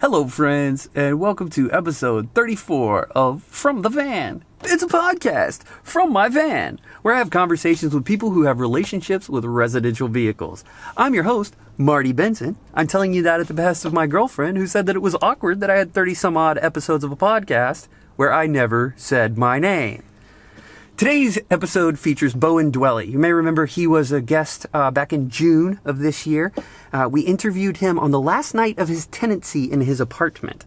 Hello, friends, and welcome to episode 34 of From the Van. It's a podcast from my van, where I have conversations with people who have relationships with residential vehicles. I'm your host, Marty Benson. I'm telling you that at the behest of my girlfriend, who said that it was awkward that I had 30-some-odd episodes of a podcast where I never said my name. Today's episode features Bowen Dwelle. You may remember he was a guest back in June of this year. We interviewed him on the last night of his tenancy in his apartment.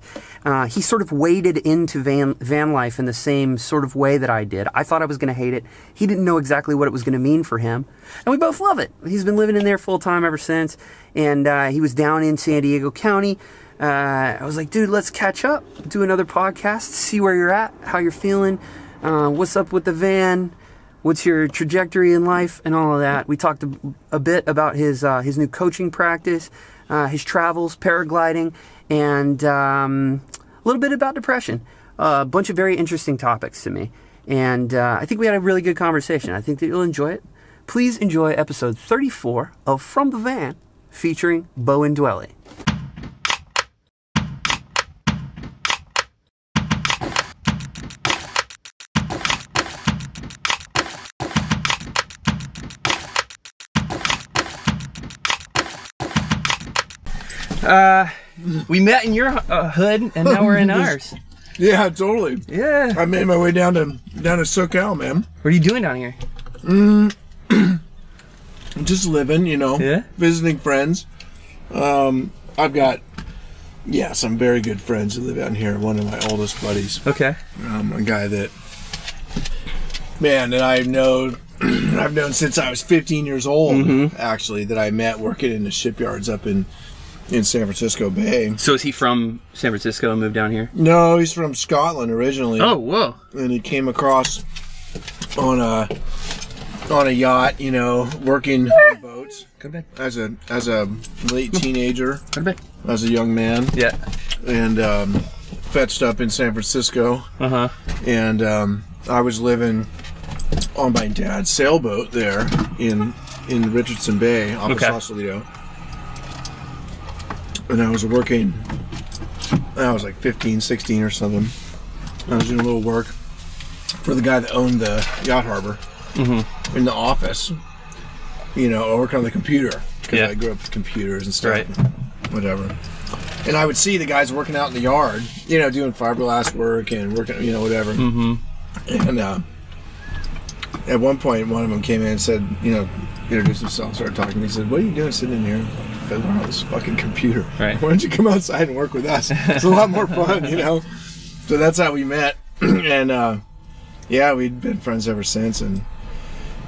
He sort of waded into van life in the same sort of way that I did. I thought I was going to hate it. He didn't know exactly what it was going to mean for him. And we both love it. He's been living in there full time ever since. And he was down in San Diego County. I was like, dude, let's catch up, do another podcast, see where you're at, how you're feeling. What's up with the van? What's your trajectory in life and all of that? We talked a bit about his new coaching practice, his travels, paragliding, and a little bit about depression. A bunch of very interesting topics to me. And I think we had a really good conversation. I think that you'll enjoy it. Please enjoy episode 34 of From the Van featuring Bowen Dwelle. We met in your hood, and now we're in ours. Yeah, totally. Yeah. I made my way down to SoCal, man. What are you doing down here? Just living, you know. Yeah. Visiting friends. I've got, some very good friends who live out here. One of my oldest buddies. Okay. A guy that, that I've known since I was 15 years old. Actually, that I met working in the shipyards up in San Francisco Bay. So is he from San Francisco and moved down here? No, he's from Scotland originally. Oh, whoa. And he came across on a yacht, you know, working on boats. Go to bed. As a late teenager. Go to bed. As a young man. Yeah. And fetched up in San Francisco. Uh-huh. And I was living on my dad's sailboat there in Richardson Bay off of Sausalito. And I was working, I was like 15, 16 or something. I was doing a little work for the guy that owned the yacht harbor in the office, you know, working on the computer. Because I grew up with computers and stuff, whatever. And I would see the guys working out in the yard, you know, doing fiberglass work and working, you know, whatever. And at one point, one of them came in and said, you know, introduced himself, started talking to me. He said, "What are you doing sitting in here fiddling around this fucking computer? Why don't you come outside and work with us? It's a lot more fun, you know?" So that's how we met. And we'd been friends ever since. And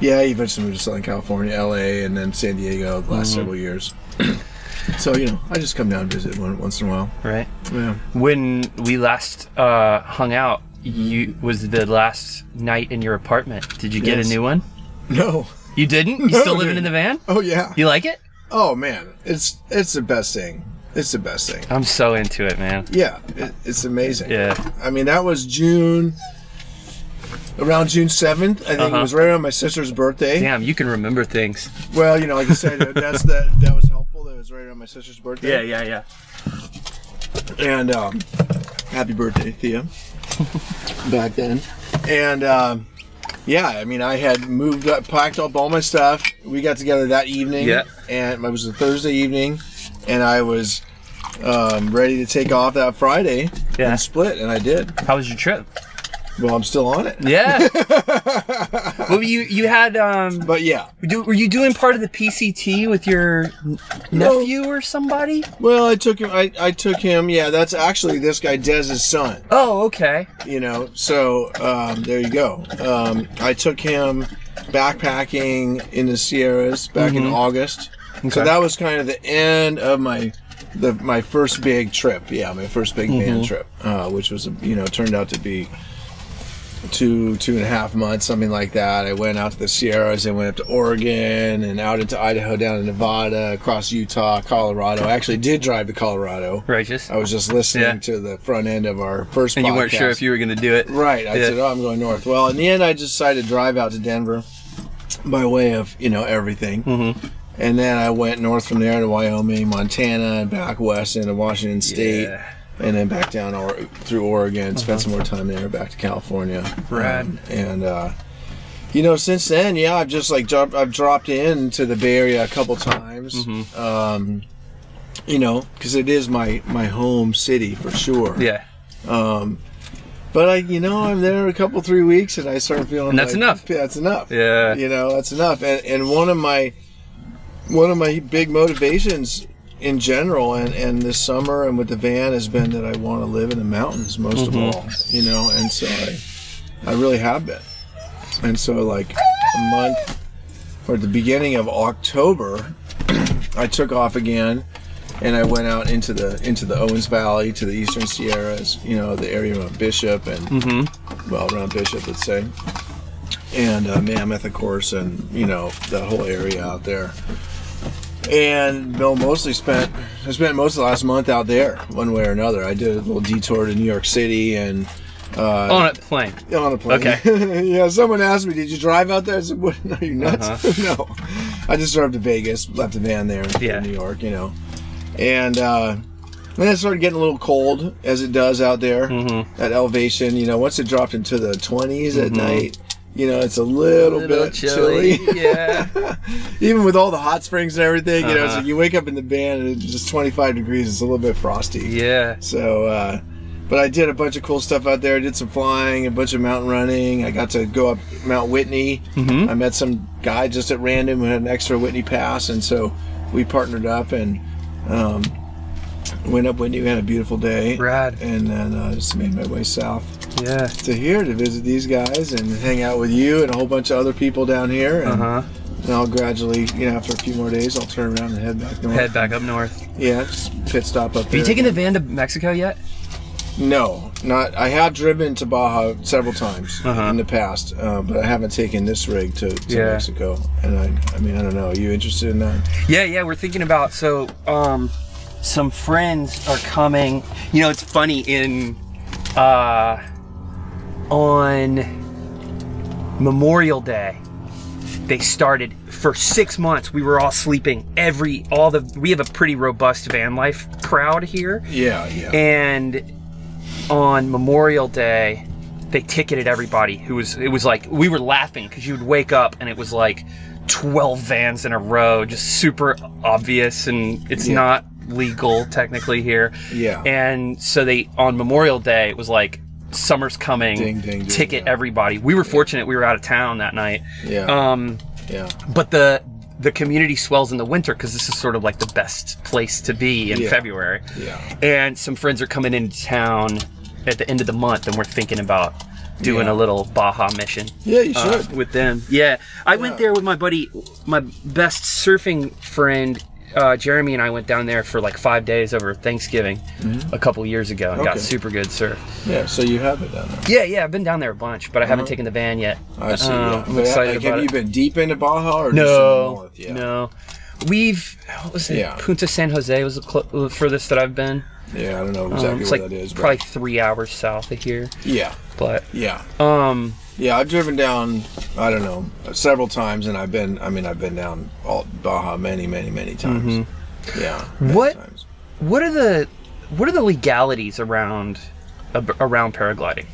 he eventually moved to Southern California, LA, and then San Diego the last several years. So, you know, I just come down and visit once in a while. Right. Yeah. When we last hung out, was the last night in your apartment. Did you get a new one? No. You didn't? You still living in the van? Oh, yeah. You like it? Oh, man. It's the best thing. It's the best thing. I'm so into it, man. Yeah. It's amazing. Yeah. I mean, that was around June 7th. I think it was right around my sister's birthday. Damn, you can remember things. Well, you know, like I said, that was helpful. That it was right around my sister's birthday. Yeah. And happy birthday, Thea. Back then. And I mean, I had moved up, packed up all my stuff. We got together that evening. Yeah. And it was a Thursday evening, and I was ready to take off that Friday and split, and I did. How was your trip? Well, I'm still on it. Yeah. Well, you had but yeah. Were you doing part of the PCT with your nephew or somebody? Well, I took him. I took him. Yeah, that's actually this guy Dez's son. Oh, okay. You know, so there you go. I took him backpacking in the Sierras back in August. Okay. So that was kind of the end of my first big trip. Yeah, my first big van trip, which was turned out to be 2.5 months, something like that. I went out to the Sierras and went up to Oregon and out into Idaho, down to Nevada, across Utah, Colorado. I actually did drive to Colorado. Righteous. I was just listening to the front end of our first podcast. And you weren't sure if you were going to do it. Right. I said, I'm going north. Well, in the end, I decided to drive out to Denver by way of, everything. And then I went north from there to Wyoming, Montana, and back west into Washington State. Yeah. And then back down through Oregon, spent some more time there, back to California. Rad. You know, since then, yeah, I've just like I've dropped into the Bay Area a couple times. You know, because it is my home city for sure. Yeah. But I'm there a couple 3 weeks, and I start feeling and that's like, enough. That's enough. Yeah. You know, that's enough. And one of my big motivations in general, and this summer and with the van, has been that I want to live in the mountains most of all. You know, and so I really have been. And so, like a month or at the beginning of October, I took off again, and I went out into the Owens Valley, to the Eastern Sierras. You know, the area around Bishop and around Bishop, let's say, and Mammoth, of course, and you know the whole area out there. And I spent most of the last month out there, one way or another. I did a little detour to New York City and on a plane. On a plane. Okay. Yeah. Someone asked me, "Did you drive out there?" I said, "What? No, you nuts?" No. I just drove to Vegas, left the van there in New York. You know, and then it started getting a little cold, as it does out there at elevation. You know, once it dropped into the 20s at night. You know, it's a little bit chilly. Yeah. Even with all the hot springs and everything, you know, it's like you wake up in the van and it's just 25 degrees. It's a little bit frosty. Yeah. So, but I did a bunch of cool stuff out there. I did some flying, a bunch of mountain running. I got to go up Mount Whitney. I met some guy just at random who had an extra Whitney pass. And so we partnered up and went up Whitney. We had a beautiful day. Rad. And then just made my way south. Yeah. To here to visit these guys and hang out with you and a whole bunch of other people down here. And, and I'll gradually, after a few more days, I'll turn around and head back north. Head back up north. Yeah, just pit stop up there. Have you taken the van to Mexico yet? No, not. I have driven to Baja several times in the past, but I haven't taken this rig to Mexico. And I mean, I don't know. Are you interested in that? Yeah, we're thinking about, some friends are coming. You know, it's funny, on Memorial Day, they started for 6 months. We were all sleeping. We have a pretty robust van life crowd here. Yeah. And on Memorial Day, they ticketed everybody it was like, we were laughing because you would wake up and it was like 12 vans in a row, just super obvious, and it's not legal technically here. Yeah. And so on Memorial Day, it was like, summer's coming, ding, ticket everybody. We were fortunate we were out of town that night. But the community swells in the winter because this is sort of like the best place to be in February. And some friends are coming into town at the end of the month, and we're thinking about doing a little Baja Mission. Yeah, you should. With them. Yeah. I went there with my buddy, my best surfing friend, Jeremy, and I went down there for like 5 days over Thanksgiving a couple years ago and got super good surf. Yeah, so you have been down there. Yeah, I've been down there a bunch, but I haven't taken the van yet. I see. I'm excited about it. Have you been deep into Baja or just in the north? No. What was it? Punta San Jose was the furthest that I've been. Yeah, I don't know exactly where that is. It's probably 3 hours south of here. Yeah. But yeah, I've driven down, I don't know, several times, and I've been down Baja many times. Yeah. What are the legalities around paragliding?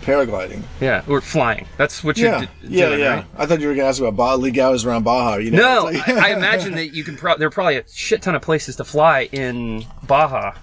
Paragliding? Yeah, or flying. That's what you're doing, right? I thought you were going to ask about legalities around Baja. No, like I imagine that you can there are probably a shit ton of places to fly in Baja.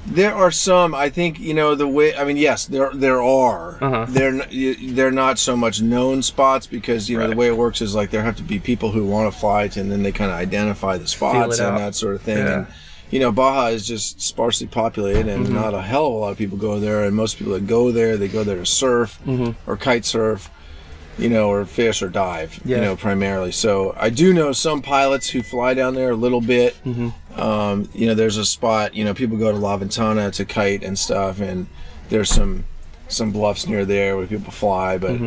There are some. I think the way. I mean, yes, there are. They're not so much known spots because the way it works is like there have to be people who want to fly it, and then they kind of identify the spots and that sort of thing. Yeah. And Baja is just sparsely populated, and not a hell of a lot of people go there. And most people that go there, they go there to surf or kite surf, or fish or dive, primarily. So I do know some pilots who fly down there a little bit. There's a spot, people go to La Ventana to kite and stuff, and there's some bluffs near there where people fly, but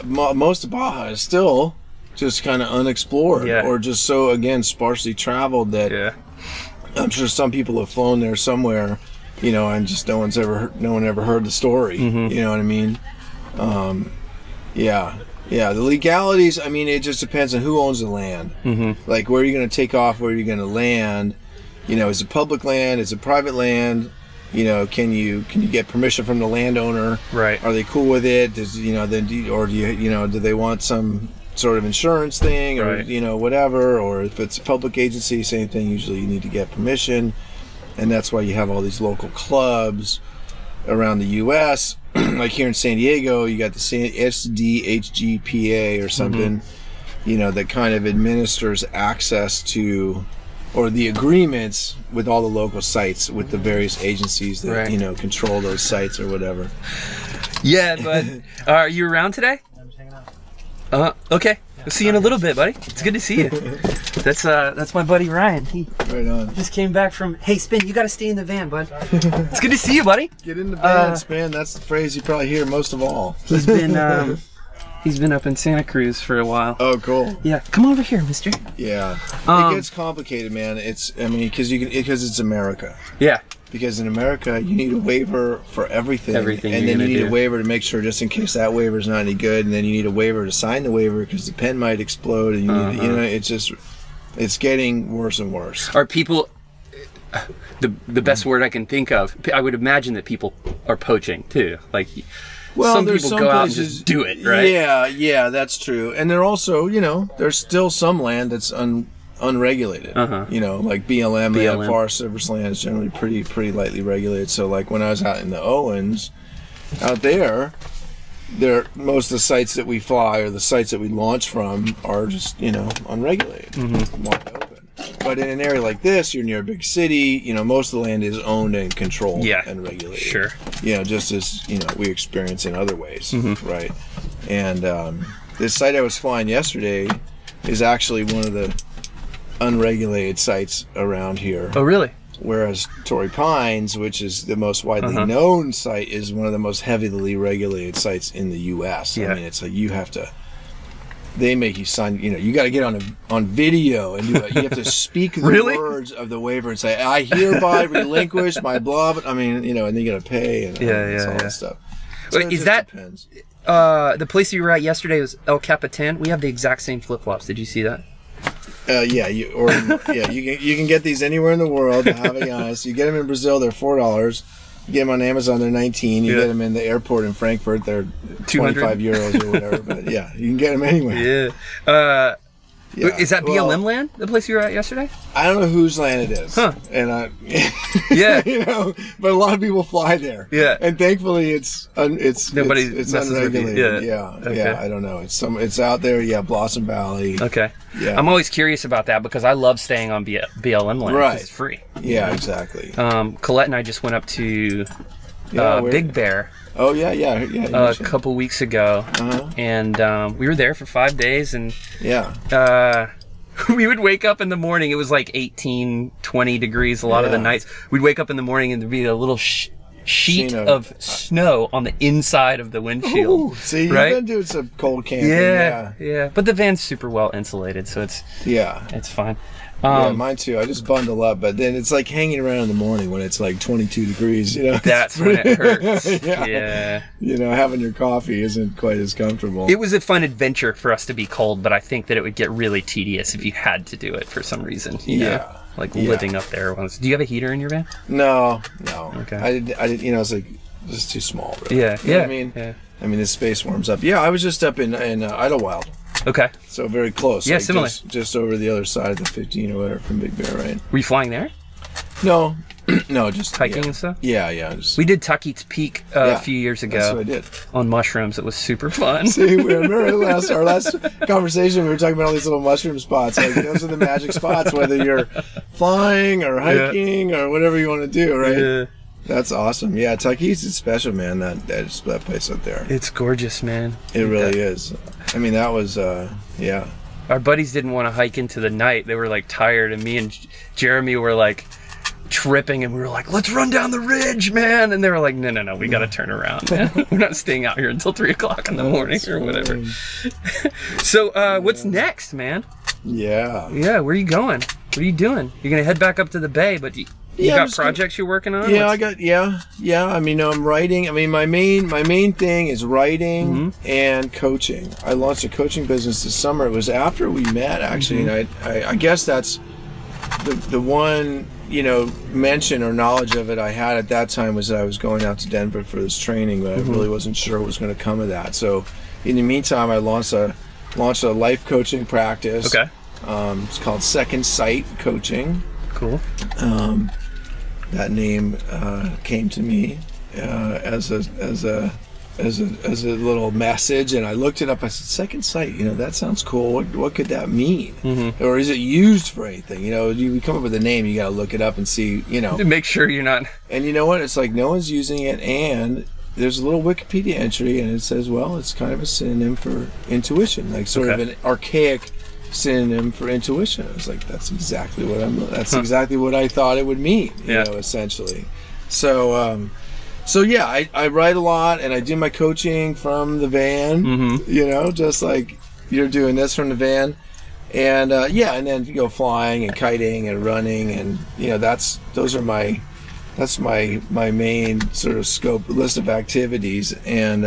most of Baja is still just kind of unexplored or just so, again, sparsely traveled that I'm sure some people have flown there somewhere, and just no one ever heard the story. You know what I mean? Yeah, the legalities, I mean, it just depends on who owns the land. Mm-hmm. Like, where are you going to take off? Where are you going to land? You know, is it public land? Is it private land? You know, can you get permission from the landowner? Right. Are they cool with it? Does, you know, then do they want some sort of insurance thing, or right. you know, whatever? Or if it's a public agency, same thing. Usually, you need to get permission, and that's why you have all these local clubs around the U.S. Like here in San Diego, you got the SDHGPA or something, you know, that kind of administers access to, or the agreements with all the local sites with the various agencies that, right. you know, control those sites or whatever. Yeah, but are you around today? I'm just hanging out. Okay. We'll see you in a little bit, buddy. It's good to see you. That's my buddy Ryan. He Right on. just came back from, hey, Spin, you got to stay in the van, bud. It's good to see you, buddy. Get in the van, Spin. That's the phrase you probably hear most of all. He's been up in Santa Cruz for a while. Oh, cool. Yeah, come over here, mister. Yeah. It gets complicated, man. Because it's America. Yeah. Because in America, you need a waiver for everything. Everything and you're then you gonna need a waiver to make sure, just in case that waiver is not any good. And then you need a waiver to sign the waiver because the pen might explode. And you need, you know, it's getting worse and worse. Are people, the best word I can think of, I would imagine that people are poaching too. Like, well, some people go out and just do it, right? Yeah, that's true. And there also, you know, there's still some land that's unregulated. You know, like BLM. Forest Service land is generally pretty lightly regulated. So, like when I was out in the Owens, out there, most of the sites that we fly or the sites that we launch from are just, you know, unregulated, wide open. But in an area like this, you're near a big city. You know, most of the land is owned and controlled and regulated. Sure. You know, just as, you know, we experience in other ways, right? And this site I was flying yesterday is actually one of the unregulated sites around here. Oh, really? Whereas Torrey Pines, which is the most widely known site, is one of the most heavily regulated sites in the U.S. I mean, it's like you have to. They make you sign. You know, you got to get on video and do it. You have to speak the words of the waiver and say, "I hereby relinquish my blah." I mean, you know, and then you got to pay and all that stuff. So wait, is that depends. The place you were at yesterday was El Capitan? We have the exact same flip flops. Did you see that? You can get these anywhere in the world. To be honest, you get them in Brazil, they're $4. You get them on Amazon, they're $19. You get them in the airport in Frankfurt, they're 25 euros or whatever. But yeah, you can get them anywhere. Yeah. Is that BLM land, the place you were at yesterday? I don't know whose land it is. And you know, but a lot of people fly there. Yeah. And thankfully, it's unregulated. Yeah. I don't know. It's out there. Yeah, Blossom Valley. Okay. Yeah. I'm always curious about that because I love staying on BLM land. Right. It's free. Yeah, exactly. Colette and I just went up to Big Bear. Oh yeah. A couple weeks ago, and we were there for 5 days, and we would wake up in the morning. It was like 18, 20 degrees a lot of the nights. We'd wake up in the morning and there'd be a little sheet of snow on the inside of the windshield. Ooh, see, you've been doing some cold camping. Yeah. But the van's super well insulated, so it's fine. Yeah, mine too. I just bundle up, but then it's like hanging around in the morning when it's like 22 degrees, you know. That's when it hurts. Yeah. You know, having your coffee isn't quite as comfortable. It was a fun adventure for us to be cold, but I think that it would get really tedious if you had to do it for some reason. You know? Like living up there. Do you have a heater in your van? No. Okay. I did. You know, it's like just too small. Really. Yeah. You know what I mean? Yeah. I mean, the space warms up. Yeah, I was just up in Idlewild. Okay. So very close. Yeah, like similar. Just over the other side of the 15 or whatever from Big Bear, right? Were you flying there? No. No, just hiking and stuff? Yeah. We did Tuckeet's Peak a few years ago. That's what I did. On mushrooms. It was super fun. See, remember our last conversation, we were talking about all these little mushroom spots. Like, those are the magic spots, whether you're flying or hiking or whatever you want to do, right? Yeah. That's awesome. Yeah, Tuckeet's is special, man. That place up there. It's gorgeous, man. It really is. I mean, that was, Our buddies didn't want to hike into the night. They were like tired, and me and Jeremy were like tripping, and we were like, let's run down the ridge, man. And they were like, no, we got to turn around, man. We're not staying out here until 3 o'clock in the morning or whatever. So, what's next, man? Yeah. Yeah, where are you going? What are you doing? You're going to head back up to the bay, but You got projects you're working on? Yeah, I mean, I'm writing. I mean, my main thing is writing and coaching. I launched a coaching business this summer. It was after we met, actually, and I guess that's the one, mention or knowledge of it I had at that time was that I was going out to Denver for this training, but I really wasn't sure what was going to come of that. So in the meantime, I launched a life coaching practice. Okay. It's called Second Sight Coaching. Cool. That name came to me as a little message, and I looked it up. I said, "Second Sight, that sounds cool. What could that mean? Or is it used for anything? You come up with a name, you got to look it up and see, to make sure you're not." And you know what? It's like no one's using it, and there's a little Wikipedia entry, and it says, well, it's kind of a synonym for intuition, like sort of an archaic synonym for intuition. I was like, that's exactly what I thought it would mean, essentially. So yeah, I write a lot, and I do my coaching from the van, just like you're doing this from the van. And and then you go flying and kiting and running, and that's my main sort of scope list of activities. And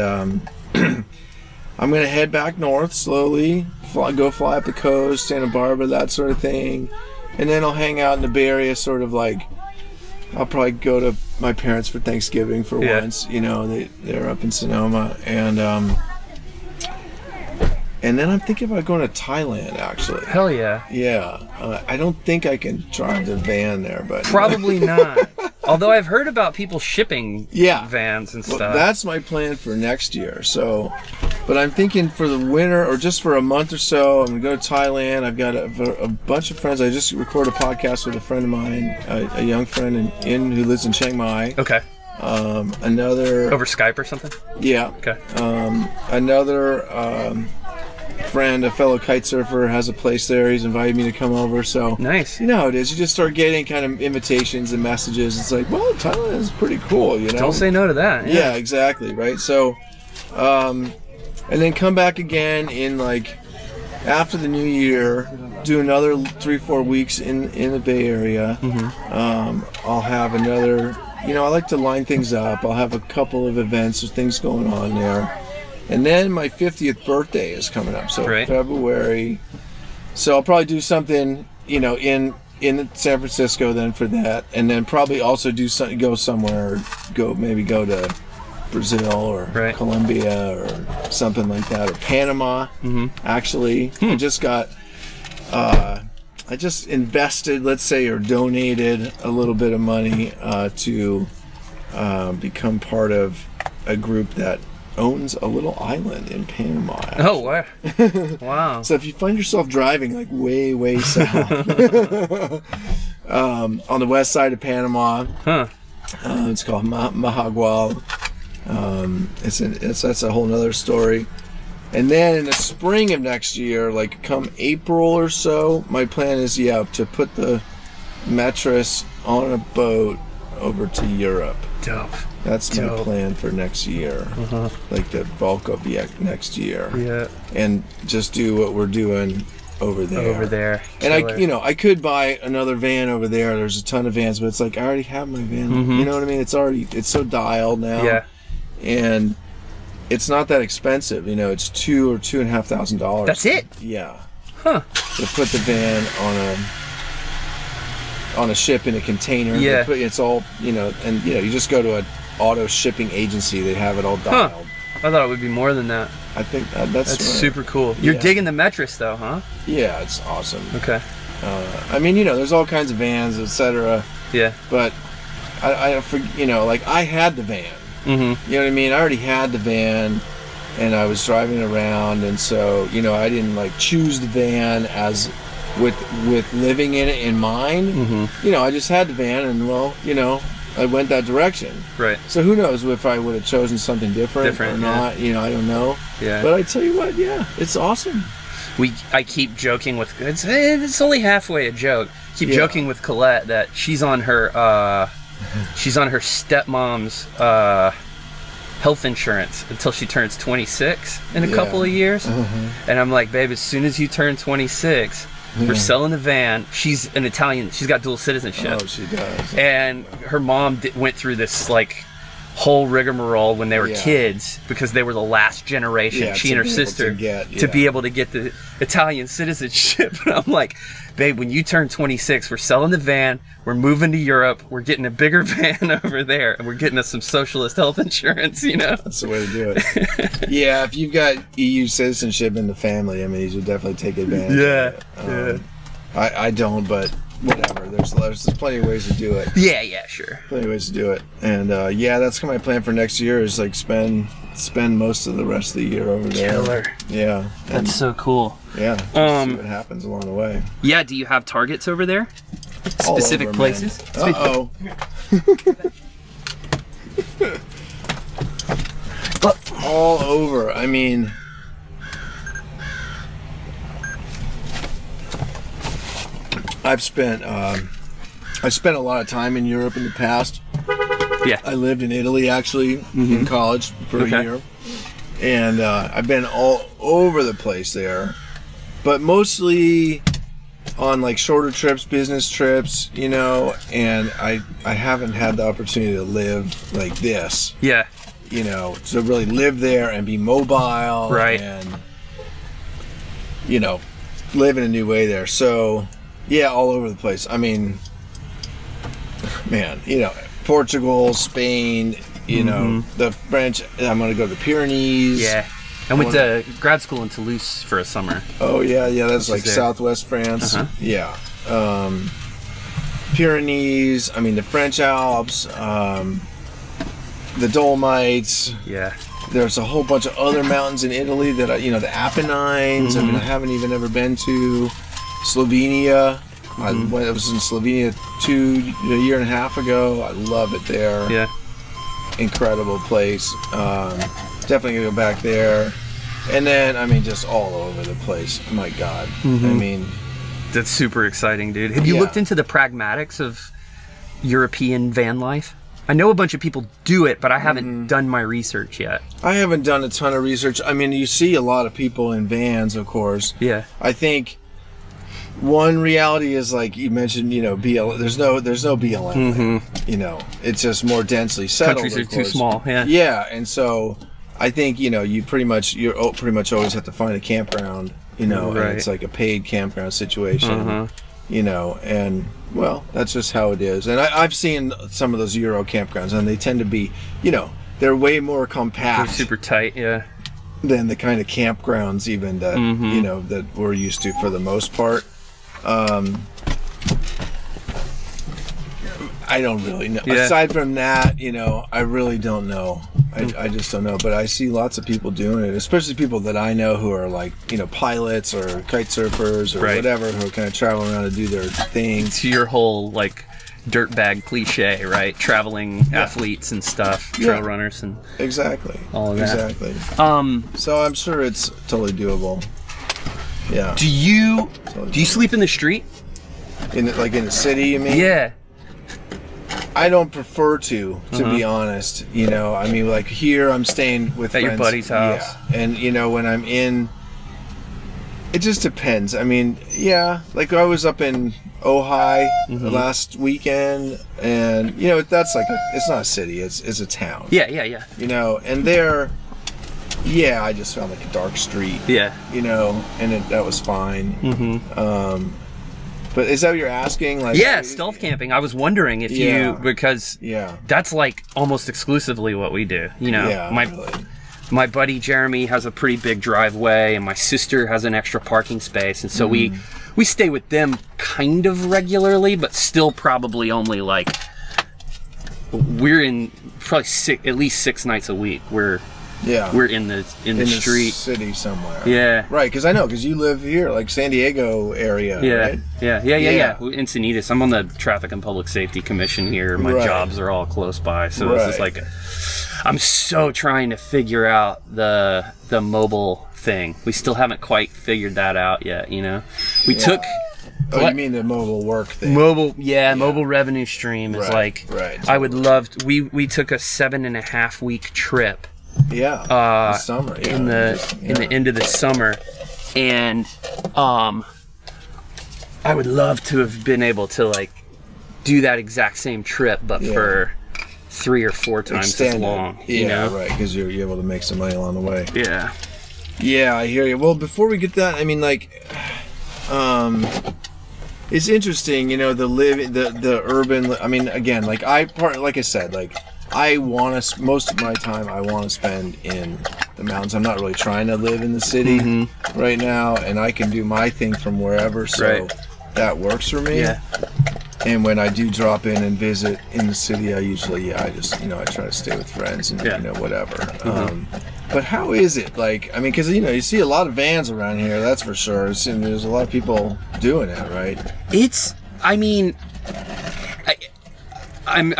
I'm gonna head back north slowly, go fly up the coast, Santa Barbara, that sort of thing, and then I'll hang out in the Bay Area, sort of like I'll probably go to my parents for Thanksgiving for once. They're up in Sonoma, and then I'm thinking about going to Thailand, actually. Hell yeah. Yeah. I don't think I can drive the van there, but probably not. Although I've heard about people shipping vans and stuff. Well, that's my plan for next year. So, but I'm thinking for the winter or just for a month or so, I'm going to go to Thailand. I've got a bunch of friends. I just recorded a podcast with a friend of mine, a young friend who lives in Chiang Mai. Okay. Another... Over Skype or something? Yeah. Okay. Another... friend, a fellow kite surfer, has a place there. He's invited me to come over. So nice. You know how it is. You just start getting kind of invitations and messages. It's like, well, Thailand is pretty cool, Don't say no to that. Yeah, exactly, right? So, and then come back again in like after the new year, do another 3-4 weeks in the Bay Area. I'll have another. I like to line things up. I'll have a couple of events or things going on there. And then my 50th birthday is coming up, so February. So I'll probably do something, in San Francisco then for that, and then probably also go somewhere, maybe go to Brazil or Colombia or something like that, or Panama. Actually, I just invested, let's say, or donated a little bit of money to become part of a group that owns a little island in Panama. Actually. Oh, wow. Wow. So if you find yourself driving like way south on the west side of Panama, it's called Baja Mission. That's a whole nother story. And then in the spring of next year, like come April or so, my plan is to put the Metris on a boat over to Europe. Dope. That's my plan for next year, like the bulk of next year. Yeah. And just do what we're doing over there. And I could buy another van over there. There's a ton of vans, but it's like I already have my van. You know what I mean? It's so dialed now. Yeah. And it's not that expensive. It's $2,000 or $2,500. That's it. Yeah. Huh. To put the van on a ship in a container. Yeah. It's all and you just go to an auto shipping agency. They have it all dialed. I thought it would be more than that. I think that's super cool. You're digging the Metris though, huh? Yeah, it's awesome. Okay. There's all kinds of vans, etc. Yeah. But I had the van. You know what I mean? I already had the van, and I was driving around, and so I didn't choose the van as with living in it in mind. I just had the van, and I went that direction. Right. So who knows if I would have chosen something different or not? I don't know. Yeah. But I tell you what, it's awesome. I keep joking with it's only halfway a joke. Keep joking with Colette that she's on her stepmom's health insurance until she turns 26 in a couple of years. And I'm like, babe, as soon as you turn 26, We're selling the van. She's an Italian. She's got dual citizenship. Oh, she does. And her mom went through this like whole rigmarole when they were kids because they were the last generation. She and her sister to be able to get the Italian citizenship. And I'm like, babe, when you turn 26, we're selling the van. We're moving to Europe. We're getting a bigger van over there, and we're getting us some socialist health insurance. You know, that's the way to do it. Yeah, if you've got EU citizenship in the family, I mean, you should definitely take advantage. Of it. I don't, but whatever. There's plenty of ways to do it. Yeah, sure. Plenty of ways to do it, and that's kind of my plan for next year is like spend most of the rest of the year over there. Killer. Yeah, that's so cool. Yeah, see what happens along the way. Yeah, do you have targets over there? Specific places? Uh-oh. All over. I mean, I've spent a lot of time in Europe in the past. Yeah. I lived in Italy actually in college for a year. And I've been all over the place there. But mostly on like shorter trips, business trips, you know, and I haven't had the opportunity to live like this. Yeah. You know, to really live there and be mobile. Right. And, you know, live in a new way there. So, yeah, all over the place. I mean, man, you know, Portugal, Spain, you know, the French. I'm going to go to the Pyrenees. Yeah. I went to grad school in Toulouse for a summer. Oh, yeah, that's like southwest France. Yeah. Pyrenees, I mean, the French Alps, the Dolomites. Yeah. There's a whole bunch of other mountains in Italy that, the Apennines. I mean, I haven't even ever been to. Slovenia. I was in Slovenia a year and a half ago. I love it there. Yeah. Incredible place. Definitely gonna go back there. And then, I mean, just all over the place. Oh my God. I mean, that's super exciting, dude. Have you looked into the pragmatics of European van life? I know a bunch of people do it, but I haven't done my research yet. I haven't done a ton of research. I mean, you see a lot of people in vans, of course. Yeah. I think one reality is, like you mentioned, BLM. There's no BLM. It's just more densely settled. Countries are too small. Yeah. Yeah, and so I think you pretty much always have to find a campground. And it's like a paid campground situation. And well, that's just how it is. And I've seen some of those Euro campgrounds, and they tend to be, they're way more compact. They're super tight. Yeah. Than the kind of campgrounds even that that we're used to for the most part. I don't really know. Yeah. Aside from that, I really don't know. I just don't know. But I see lots of people doing it, especially people that I know who are like, pilots or kite surfers or whatever, who are kind of traveling around to do their thing. It's your whole like dirtbag cliche, right? Traveling athletes and stuff, trail runners and all of that. Exactly. So I'm sure it's totally doable. Yeah. Do you sleep in the street? In the city, you mean? Yeah. I don't prefer to be honest. I mean, like here I'm staying with friends. Your buddy's house. Yeah. And when I'm in, it just depends. I mean, yeah, like I was up in Ojai last weekend, and that's like it's not a city, it's a town. Yeah. And there, I just found like a dark street. Yeah. And that was fine. But is that what you're asking? Like, stealth camping. I was wondering if because that's like almost exclusively what we do. My buddy Jeremy has a pretty big driveway, and my sister has an extra parking space, and so we stay with them kind of regularly, but still probably only like we're in probably at least 6 nights a week. We're in the street, city somewhere. Yeah, right. Because you live here, like San Diego area. Right? Yeah. Encinitas. I'm on the Traffic and Public Safety Commission here. My jobs are all close by, so this is like I'm so trying to figure out the mobile thing. We still haven't quite figured that out yet. We took. Oh, you mean the mobile work thing? Mobile revenue stream is Right. I would love to, we took a 7.5 week trip. Yeah. Summer. Yeah. In the end of the summer, and I would love to have been able to like do that exact same trip, but for 3 or 4 times as long. You know? Right, because you're able to make some money along the way. Yeah. Yeah, I hear you. Well, before we get that, I mean, like, it's interesting, you know, the urban. I mean, again, like like I said, like I want to most of my time I want to spend in the mountains. I'm not really trying to live in the city right now, and I can do my thing from wherever. So that works for me. Yeah. And when I do drop in and visit in the city, I usually, I just, you know, I try to stay with friends and, you know, whatever. But how is it? Like, I mean, because, you know, you see a lot of vans around here, that's for sure. And there's a lot of people doing it, right? I mean, I'm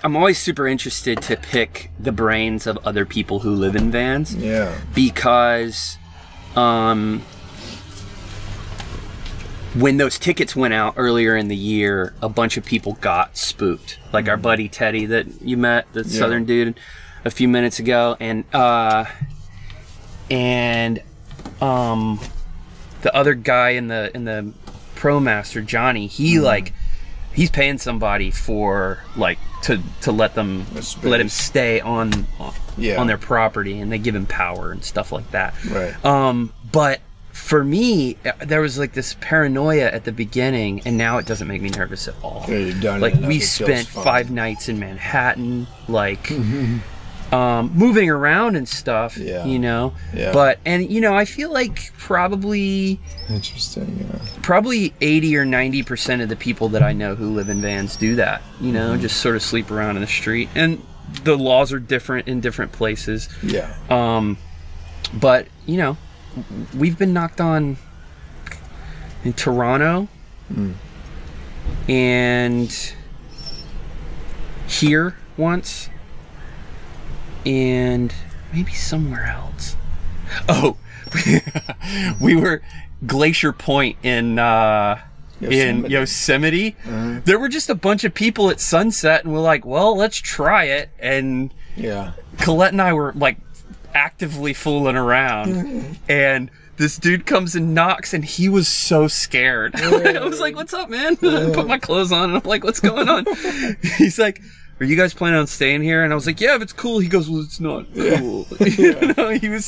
always super interested to pick the brains of other people who live in vans. Yeah. Because, when those tickets went out earlier in the year, a bunch of people got spooked. Like our buddy Teddy that you met, the Southern dude, a few minutes ago, and the other guy in the ProMaster, Johnny, he he's paying somebody for like to let him stay on their property, and they give him power and stuff like that. Right. But for me, there was like this paranoia at the beginning, and now it doesn't make me nervous at all. Yeah, you've done like we spent 5 nights in Manhattan, like moving around and stuff. Yeah. You know. Yeah. But you know, I feel like probably interesting. Yeah. Probably 80 or 90% of the people that I know who live in vans do that. You know, just sort of sleep around in the street, and the laws are different in different places. Yeah. But you know. We've been knocked on in Toronto and here once and maybe somewhere else. Oh, we were Glacier Point in Yosemite. There were just a bunch of people at sunset, and we're like, well, let's try it. And Colette and I were like actively fooling around, and this dude comes and knocks, and he was so scared. I was like, what's up, man? Put my clothes on, and I'm like, what's going on? He's like, are you guys planning on staying here? And I was like, yeah, if it's cool. He goes, well, it's not cool. You know, he was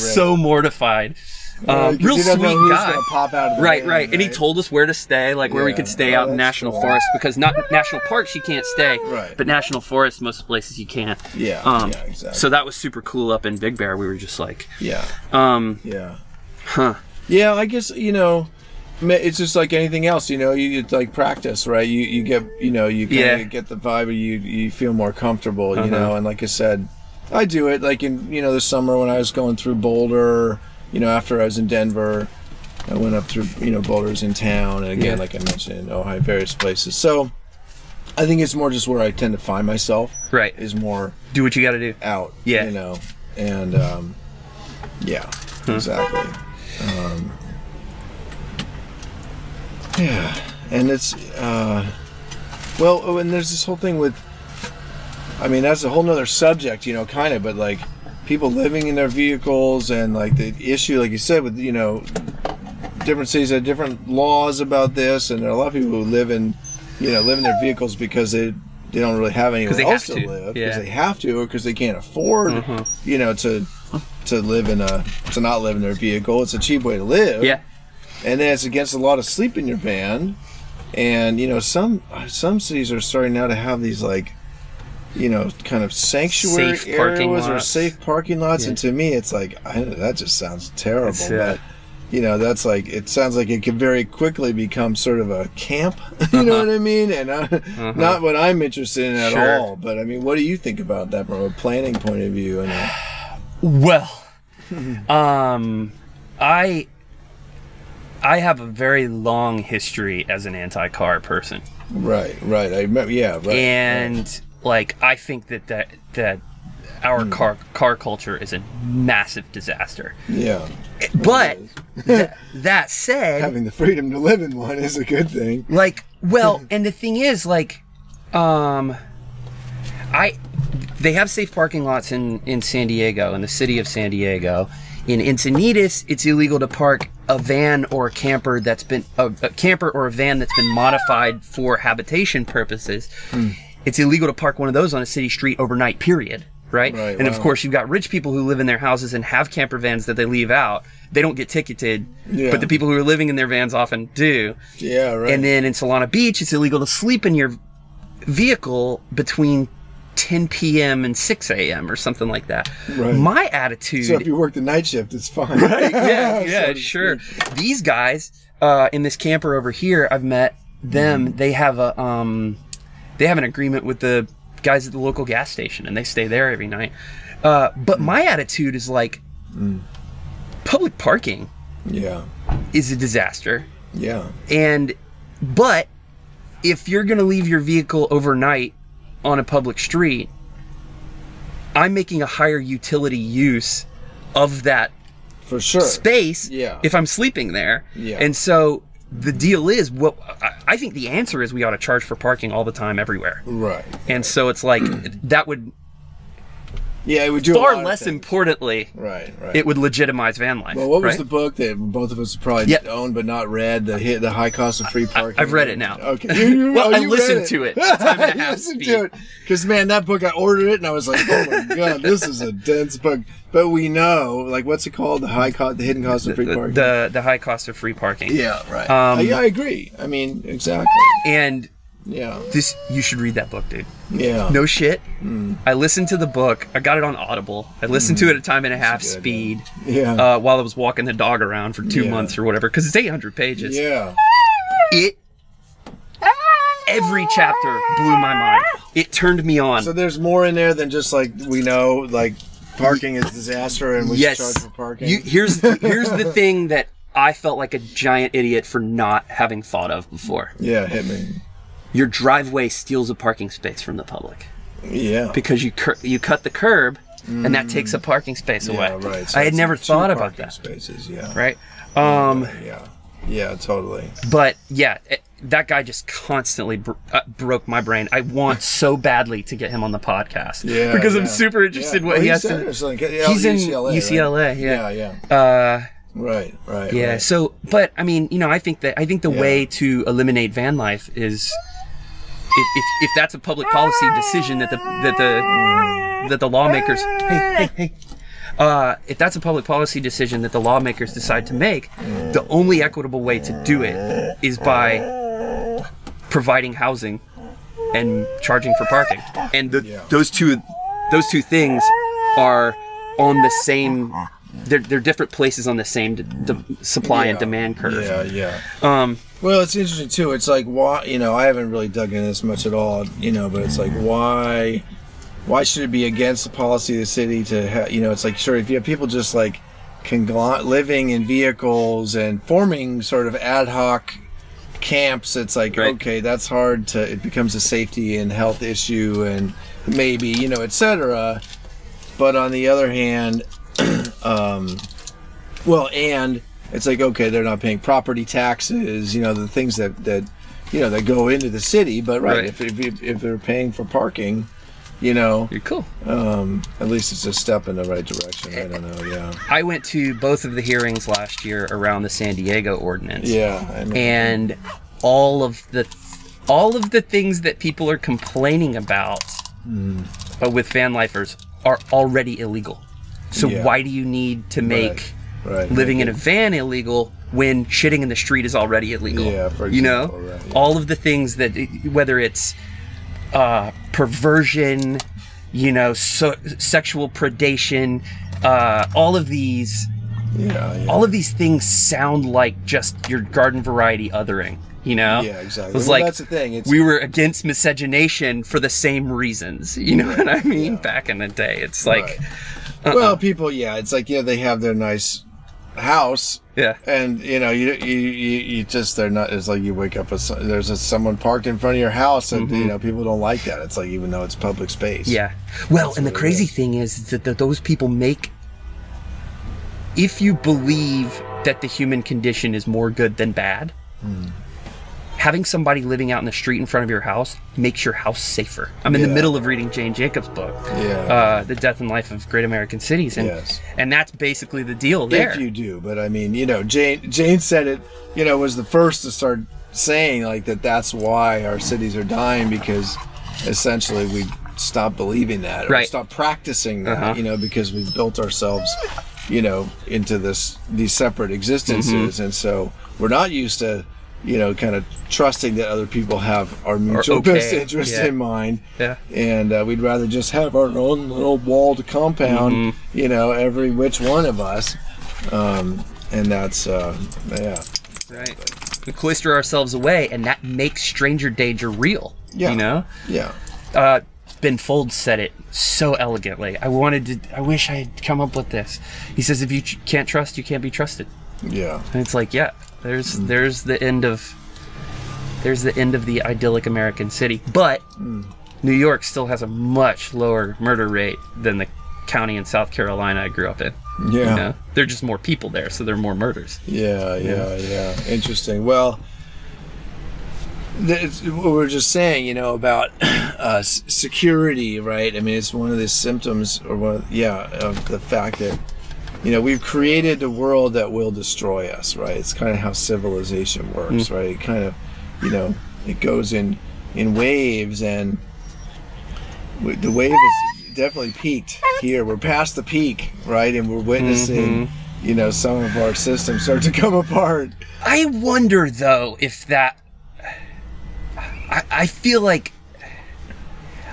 so mortified. Real sweet guy. Pop out of the right. And he told us where to stay, like where we could stay out in national forest, because not national parks you can't stay, but national forest most places you can. Exactly. So that was super cool up in Big Bear. We were just like, Yeah, I guess, you know, it's just like anything else, you know, you like practice, right? You get, you know, you kind of get the vibe, or you feel more comfortable, you know. And like I said, I do it like in, you know, the summer when I was going through Boulder. You know, after I was in Denver, I went up through, you know, Boulder's in town, and again, like I mentioned, in Ohio, various places. So I think it's more just where I tend to find myself. Right. Is more do what you got to do. Out. Yeah. You know, and exactly. And it's well, and there's this whole thing with. I mean, that's a whole nother subject, you know, kind of, but like. People living in their vehicles, and like the issue, like you said, with, you know, different cities have different laws about this, and there are a lot of people who live in their vehicles because they don't really have anywhere else to live, because they have to, or because they can't afford, you know, to not live in their vehicle. It's a cheap way to live. Yeah. And then it's against the law to sleep in your van, and you know, some cities are starting now to have these like, you know, kind of sanctuary areas or safe parking lots, and to me, it's like that just sounds terrible. But you know, that's like, it sounds like it could very quickly become sort of a camp. You know what I mean? And not what I'm interested in at all. But I mean, what do you think about that from a planning point of view? And well, I have a very long history as an anti-car person. Right. I remember. Yeah. Right. And like, I think that our car culture is a massive disaster. Yeah. But that said, having the freedom to live in one is a good thing. Like, well, and the thing is, like, they have safe parking lots in San Diego, in the city of San Diego. In Encinitas, it's illegal to park a van or a camper that's been a camper or a van that's been modified for habitation purposes, it's illegal to park one of those on a city street overnight, period. Right? And of course, you've got rich people who live in their houses and have camper vans that they leave out. They don't get ticketed, but the people who are living in their vans often do. Yeah, right. And then in Solana Beach, it's illegal to sleep in your vehicle between 10 p.m. and 6 a.m. or something like that. Right. My attitude... So if you work the night shift, it's fine. Right? Yeah, sure. These guys in this camper over here, I've met them. They have an agreement with the guys at the local gas station, and they stay there every night. But my attitude is like, public parking is a disaster. Yeah. But if you're going to leave your vehicle overnight on a public street, I'm making a higher utility use of that for sure space if I'm sleeping there. And so the deal is, I think the answer is we ought to charge for parking all the time everywhere. Right. And so it's like, that would... Yeah, it would do far less importantly. Right. It would legitimize van life. Well, what was the book that both of us probably owned but not read? The High Cost of Free Parking. I've read it now. Okay. I listened to it. Time and a half speed. To it because man, that book, I ordered it and I was like, oh my god, this is a dense book. But we know, like, what's it called? The hidden cost of free parking. The high cost of free parking. Yeah, right. I agree. I mean, exactly. And you should read that book, dude. Yeah. No shit. I listened to the book. I got it on Audible. I listened to it at time and a half speed. Yeah. While I was walking the dog around for 2 months or whatever, because it's 800 pages. Yeah. Every chapter blew my mind. It turned me on. So there's more in there than just like we know, like parking is a disaster and we should charge for parking. Here's the thing that I felt like a giant idiot for not having thought of before. Yeah, hit me. Your driveway steals a parking space from the public. Yeah. Because you cut the curb, and that takes a parking space away. Right. So I had never thought about that. Spaces, Right? Yeah, totally. But that guy just constantly broke my brain. I want so badly to get him on the podcast. Yeah. Because I'm super interested in what he has to... He's in UCLA, right? Yeah. Right. Yeah. Right. So, but I mean, I think the way to eliminate van life is if that's a public policy decision that the lawmakers if that's a public policy decision that the lawmakers decide to make, the only equitable way to do it is by providing housing and charging for parking. And those two things are on the same. They're different places on the same supply and demand curve. Well, it's interesting too. It's like, why? I haven't really dug into this much at all. But it's like, why should it be against the policy of the city to have? It's like, sure, if you have people just like living in vehicles and forming sort of ad hoc camps, it's like, okay, that's hard to. It becomes a safety and health issue, and maybe etc. But on the other hand. And it's like, okay, they're not paying property taxes, the things that go into the city, but if they're paying for parking, you're cool. At least it's a step in the right direction. I don't know. I went to both of the hearings last year around the San Diego ordinance. And all of the things that people are complaining about with van lifers are already illegal. So why do you need to make living in a van illegal when shitting in the street is already illegal? Yeah, for example, all of the things that, whether it's perversion, sexual predation, all of these things sound like just your garden variety othering. Yeah, exactly. It was that's the thing. We were against miscegenation for the same reasons. You know what I mean? Back in the day, it's like. Well, people, it's like they have their nice house, and you just they're not. It's like you wake up, there's someone parked in front of your house, and people don't like that. It's like even though it's public space. Yeah. Well, and the crazy thing is that those people make. If you believe that the human condition is more good than bad, having somebody living out in the street in front of your house makes your house safer. I'm in the middle of reading Jane Jacobs' book, The Death and Life of Great American Cities, and that's basically the deal there. If you do, but I mean, Jane said it, was the first to start saying like that's why our cities are dying, because essentially we stopped believing that, or stopped practicing that, because we've built ourselves, into these separate existences, and so we're not used to, kind of trusting that other people have our mutual best interest in mind, and we'd rather just have our own little walled compound, every which one of us, and that's right. We cloister ourselves away, and that makes stranger danger real. Ben Folds said it so elegantly. I wish I had come up with this. He says, if you can't trust, you can't be trusted. Yeah. And it's like, there's the end of the idyllic American city. But New York still has a much lower murder rate than the county in South Carolina I grew up in. Yeah. There are just more people there, so there are more murders. Yeah. Interesting. Well, what we were just saying, about security, right? I mean, it's one of the symptoms, of the fact that, we've created a world that will destroy us, right? It's kind of how civilization works, right? It kind of, it goes in waves, and the wave is definitely peaked here. We're past the peak, right? And we're witnessing, some of our systems start to come apart. I wonder, though, if that... I feel like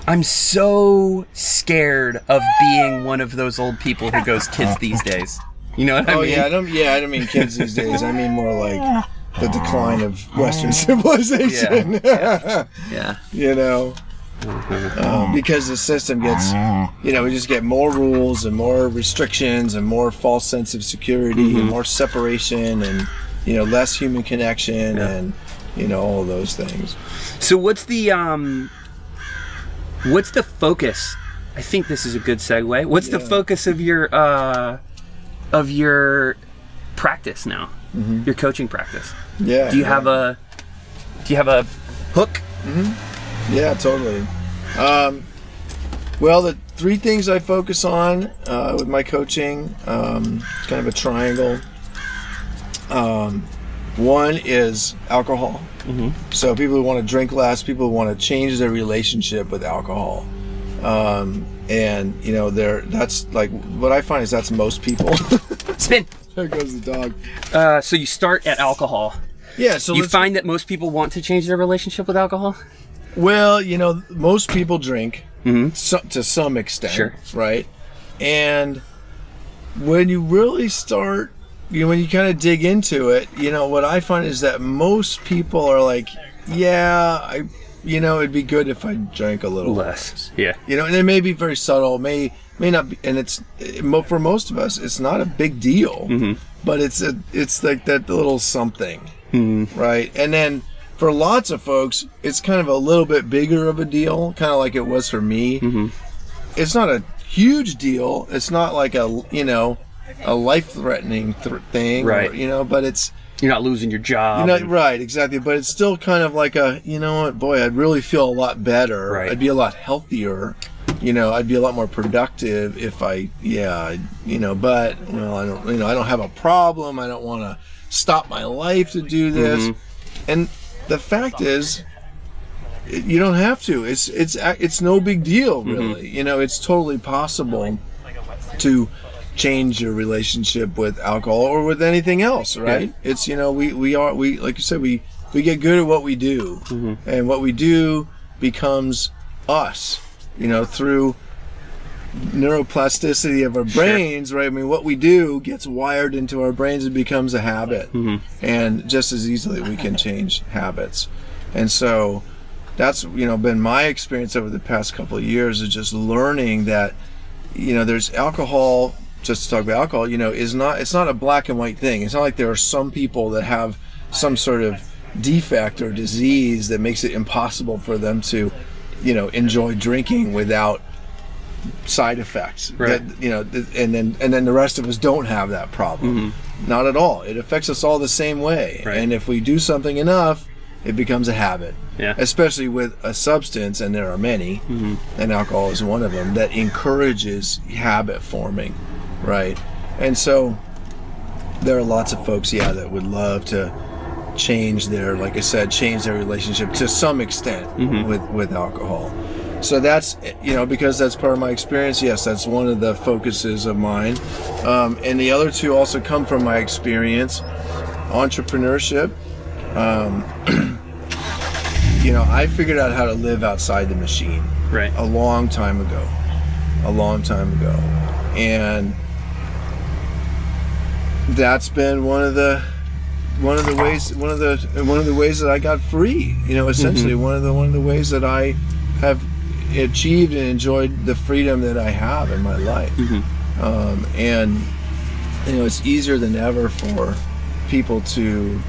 I'm so scared of being one of those old people who goes kids these days. You know what I mean? I don't mean kids these days. I mean more like the decline of Western civilization. Because the system gets, we just get more rules and more restrictions and more false sense of security and more separation and, less human connection and, all those things. So what's the focus? I think this is a good segue. What's the focus of your practice now? Your coaching practice? Yeah. Do you have a hook? Yeah, totally. Well, the three things I focus on with my coaching, kind of a triangle. One is alcohol. So people who want to drink less, people who want to change their relationship with alcohol. And, that's like, what I find is that's most people. Spin. There goes the dog. So you start at alcohol. Yeah. So you find that most people want to change their relationship with alcohol? Well, most people drink to some extent, right? And when you really start, when you kind of dig into it, what I find is that most people are like, it'd be good if I drank a little less. Yeah. And it may be very subtle, may not be, and for most of us, it's not a big deal, but it's like that little something, right? And then for lots of folks, it's kind of a little bit bigger of a deal, kind of like it was for me. It's not a huge deal. It's not like a life-threatening thing, right? Or, but it's, you're not losing your job. Right, exactly. But it's still kind of like a, boy, I'd really feel a lot better. Right. I'd be a lot healthier. I'd be a lot more productive if I, but I don't have a problem. I don't want to stop my life to do this. And the fact is, you don't have to. It's no big deal, really. It's totally possible to change your relationship with alcohol or with anything else, right? It's, we like you said, we get good at what we do, and what we do becomes us, through neuroplasticity of our brains, right? I mean, what we do gets wired into our brains and becomes a habit, and just as easily we can change habits. And so that's, been my experience over the past couple of years, is just learning that, there's alcohol. Just to talk about alcohol, it's not a black and white thing. It's not like there are some people that have some sort of defect or disease that makes it impossible for them to, enjoy drinking without side effects. Right. That, and then the rest of us don't have that problem. Not at all. It affects us all the same way. Right. And if we do something enough, it becomes a habit. Yeah. Especially with a substance, and there are many, and alcohol is one of them, that encourages habit forming, right? And so there are lots of folks, that would love to change their, like I said, change their relationship to some extent with alcohol. So that's, because that's part of my experience, yes, that's one of the focuses of mine. And the other two also come from my experience. Entrepreneurship. I figured out how to live outside the machine a long time ago. And that's been one of the ways that I got free, essentially one of the ways that I have achieved and enjoyed the freedom that I have in my life. And it's easier than ever for people to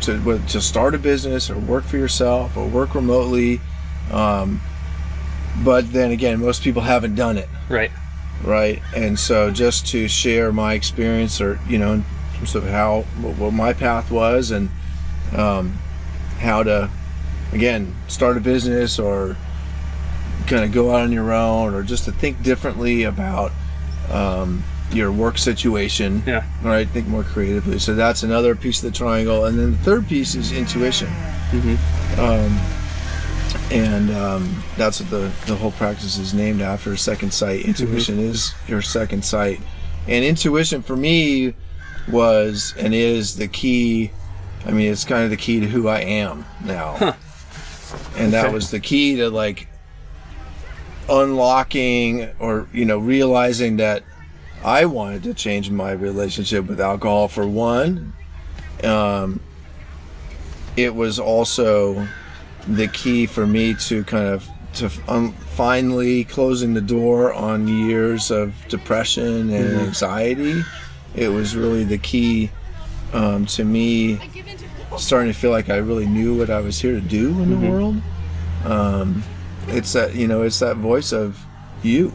start a business or work for yourself or work remotely, but then again, most people haven't done it right. And so just to share my experience, or in terms of what my path was, and how to again start a business or kind of go out on your own, or just to think differently about your work situation, right? Think more creatively. So that's another piece of the triangle. And then the third piece is intuition. That's what the whole practice is named after, second sight. Intuition is your second sight. And intuition for me was and is the key. I mean, it's kind of the key to who I am now. And that was the key to like unlocking, or realizing that I wanted to change my relationship with alcohol. For one, it was also the key for me to kind of finally closing the door on years of depression and anxiety. It was really the key to me starting to feel like I really knew what I was here to do in the world. It's that it's that voice of you,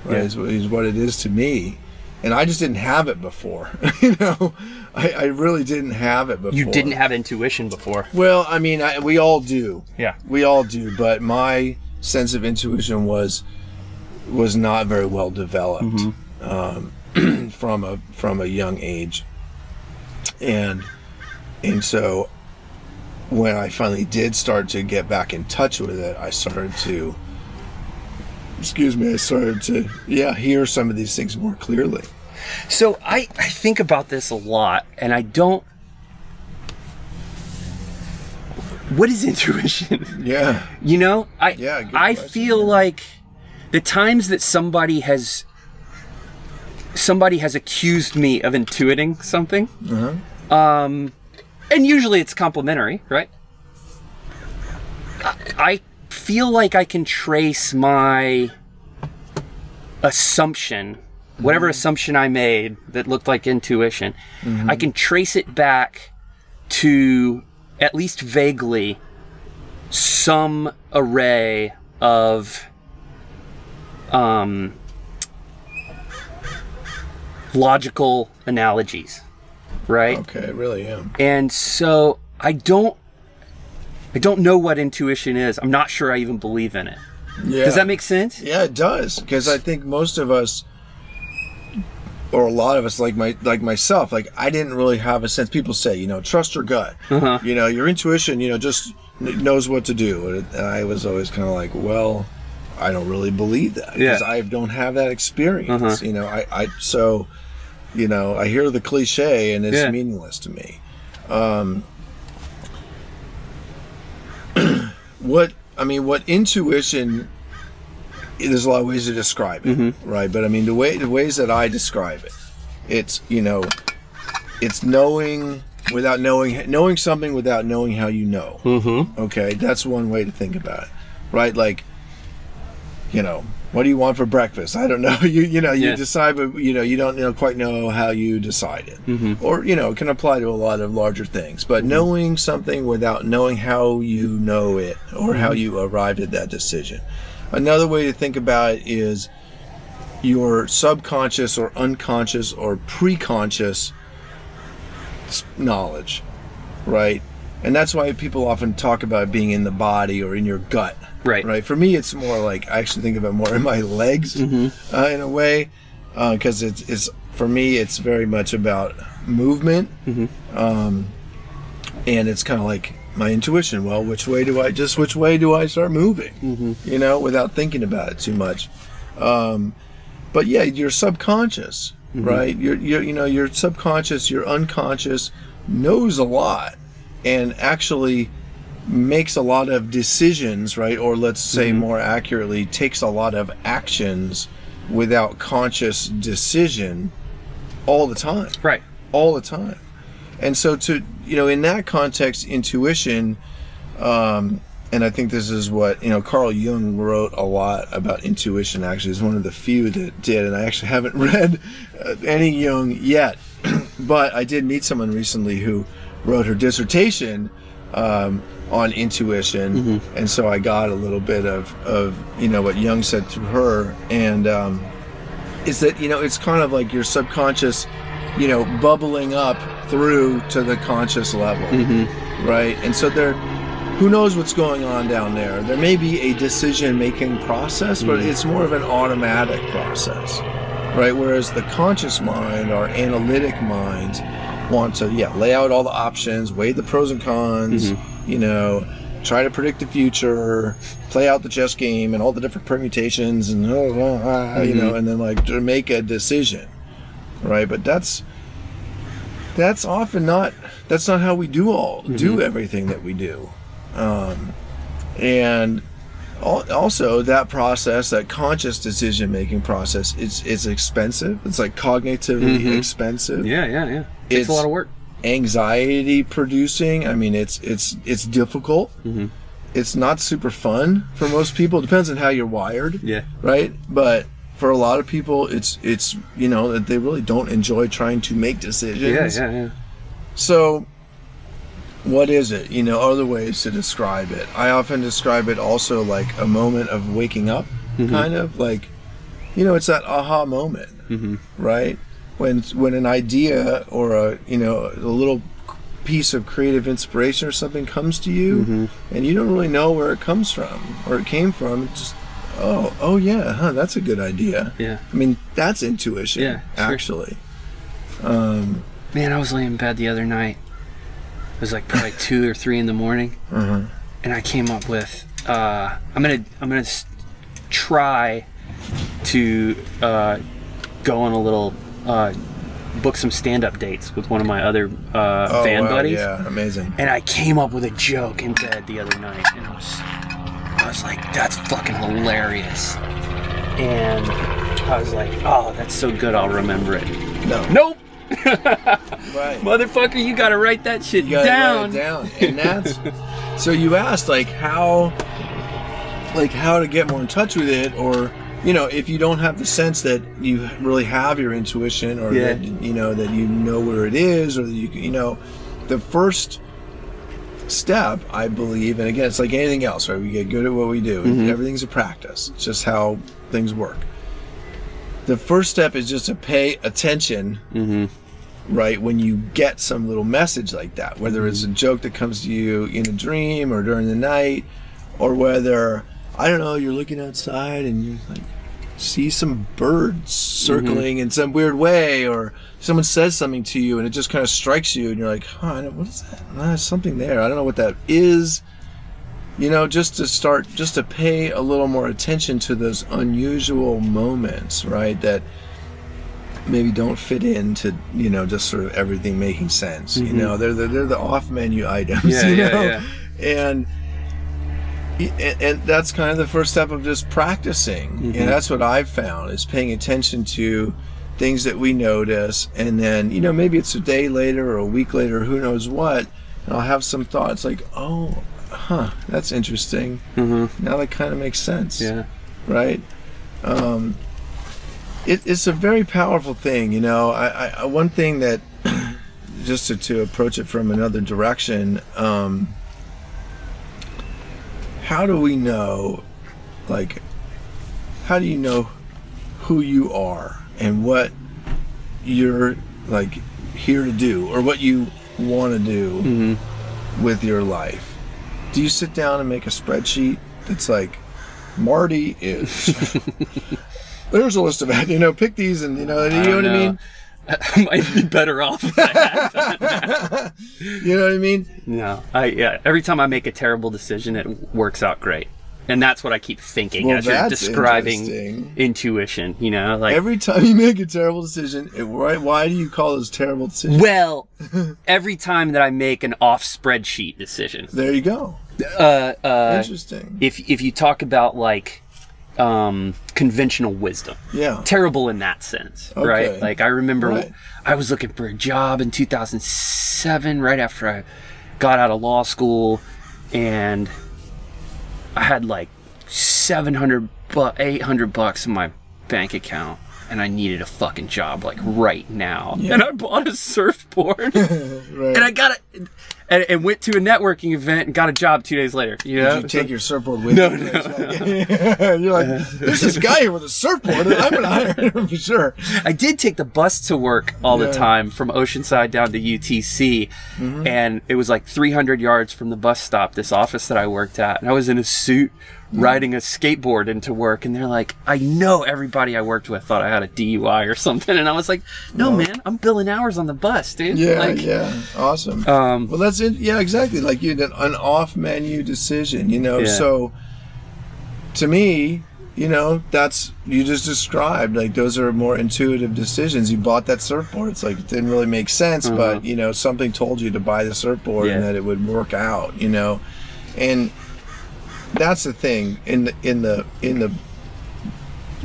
right? Is what it is to me. And I just didn't have it before. I really didn't have it before. You didn't have intuition before. Well, I mean, we all do. Yeah. We all do. But my sense of intuition was not very well developed from a young age. And so when I finally did start to get back in touch with it, I started to hear some of these things more clearly. So I think about this a lot, and I don't... What is intuition? Yeah. I feel like the times that somebody has accused me of intuiting something, and usually it's complimentary, right? I feel like I can trace my assumption, whatever assumption I made that looked like intuition, I can trace it back to, at least vaguely, some array of logical analogies, right? Okay, I really am. And so I don't know what intuition is. I'm not sure I even believe in it. Yeah. Does that make sense? Yeah, it does. Because I think most of us, or a lot of us, like myself, like I didn't really have a sense. People say, trust your gut. Your intuition, just knows what to do. And I was always kind of like, well, I don't really believe that because I don't have that experience. I hear the cliche and it's meaningless to me. What intuition, there's a lot of ways to describe it, right? But I mean, the ways that I describe it, it's it's knowing without knowing something without knowing how you know. Okay, that's one way to think about it, right? Like, what do you want for breakfast? I don't know. You decide, but you don't quite know how you decided, or it can apply to a lot of larger things. But knowing something without knowing how you know it or how you arrived at that decision. Another way to think about it is your subconscious or unconscious or preconscious knowledge, right? And that's why people often talk about being in the body or in your gut. Right. For me, it's more like, I actually think of it more in my legs, in a way, because it's for me, it's very much about movement, and it's kind of like my intuition. Well, which way do I start moving? You know, without thinking about it too much. But yeah, your subconscious, right? Your subconscious, your unconscious knows a lot. And actually makes a lot of decisions, right? Or let's say more accurately, takes a lot of actions without conscious decision all the time. Right. All the time. And so in that context, intuition, and I think this is what, Carl Jung wrote a lot about intuition, actually. He's one of the few that did, and I actually haven't read any Jung yet. But I did meet someone recently who wrote her dissertation on intuition, and so I got a little bit of what Jung said to her, and is that it's kind of like your subconscious bubbling up through to the conscious level, right? And so who knows what's going on down there. There may be a decision-making process, but it's more of an automatic process, right? Whereas the conscious mind, our analytic mind, want to lay out all the options, weigh the pros and cons, try to predict the future, play out the chess game and all the different permutations, and and then like to make a decision, right? But that's often not how we do everything that we do, and also that process, that conscious decision making process, it's expensive. It's like cognitively expensive. Yeah. It's a lot of work. Anxiety producing. I mean, it's difficult. It's not super fun for most people. It depends on how you're wired. Yeah. Right. But for a lot of people, it's that they really don't enjoy trying to make decisions. Yeah. So, what is it? Other ways to describe it. I often describe it also like a moment of waking up, kind of like, it's that aha moment, right? When an idea or a little piece of creative inspiration or something comes to you, and you don't really know where it comes from or it came from, it's just that's a good idea. Yeah. I mean, that's intuition. Yeah, sure. Actually. Man, I was laying in bed the other night. It was like probably 2 or 3 in the morning, and I came up with I'm gonna try to go on a little book some stand-up dates with one of my other van buddies. Yeah, amazing. And I came up with a joke in bed the other night, and I was like, that's fucking hilarious. And I was like, oh, that's so good, I'll remember it. Nope. Right. Motherfucker, you gotta write that shit down. Write it down. And that's so you asked how to get more in touch with it, or if you don't have the sense that you really have your intuition, or that that you know where it is, or that the first step, I believe, and again, it's like anything else, right? We get good at what we do. Everything's a practice. It's just how things work. The first step is just to pay attention, right, when you get some little message like that, whether it's a joke that comes to you in a dream or during the night, or whether, I don't know, you're looking outside and you like see some birds circling in some weird way, or someone says something to you and it just kind of strikes you and you're like, what is that? There's something there. I don't know what that is. Just to pay a little more attention to those unusual moments, right, that maybe don't fit into, just sort of everything making sense. They're the off menu items, and that's kind of the first step of just practicing. And that's what I've found, is paying attention to things that we notice, and then maybe it's a day later or a week later, who knows what, and I'll have some thoughts like, that's interesting. Now that kind of makes sense. Yeah. Right? It's a very powerful thing, I one thing that, just to approach it from another direction, how do we know, how do you know who you are and what you're here to do, or what you want to do? with your life, do you sit down and make a spreadsheet that's like, Marty is... There's a list of it. You know, pick these and, you know what I mean? I might be better off if I had done that. You know what I mean? No. Every time I make a terrible decision, it works out great. And that's what I keep thinking as you're describing intuition, you know? Like, every time you make a terrible decision, why do you call those terrible decisions? Well, every time that I make an off spreadsheet decision. There you go. Interesting. If you talk about, like, conventional wisdom. Yeah. Terrible in that sense, okay. right? Like, I remember I was looking for a job in 2007, right after I got out of law school, and I had like $800 in my bank account, and I needed a fucking job like right now. Yeah. And I bought a surfboard, and I got it, and went to a networking event and got a job 2 days later. You know? Did you take your surfboard with you? No. You're like, there's this guy here with a surfboard, and I'm gonna hire him for sure. I did take the bus to work all the time from Oceanside down to UTC, and it was like 300 yards from the bus stop, this office that I worked at, and I was in a suit riding a skateboard into work, and they're like, I know everybody I worked with thought I had a DUI or something, and I was like, no man, I'm billing hours on the bus, dude. Awesome. Well, that's it. Yeah, exactly. Like you did an off-menu decision, you know. So to me, you know, that's, you just described, like, those are more intuitive decisions. You bought that surfboard. It's like, it didn't really make sense, but, you know, something told you to buy the surfboard and that it would work out, you know. And that's the thing in the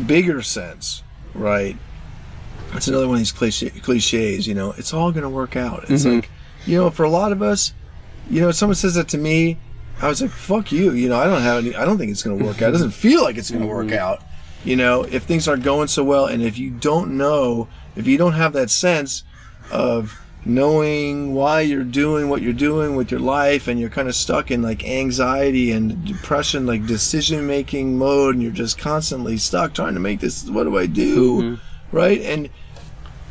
bigger sense, right? It's another one of these cliches, you know, it's all going to work out. It's like, you know, for a lot of us, you know, if someone says that to me, I was like, fuck you, you know, I don't think it's going to work out. It doesn't feel like it's going to work out, you know, if things aren't going so well. And if you don't know, if you don't have that sense of knowing why you're doing what you're doing with your life, and you're kind of stuck in like anxiety and depression, like decision making mode, and you're just constantly stuck trying to make this, what do I do, right? And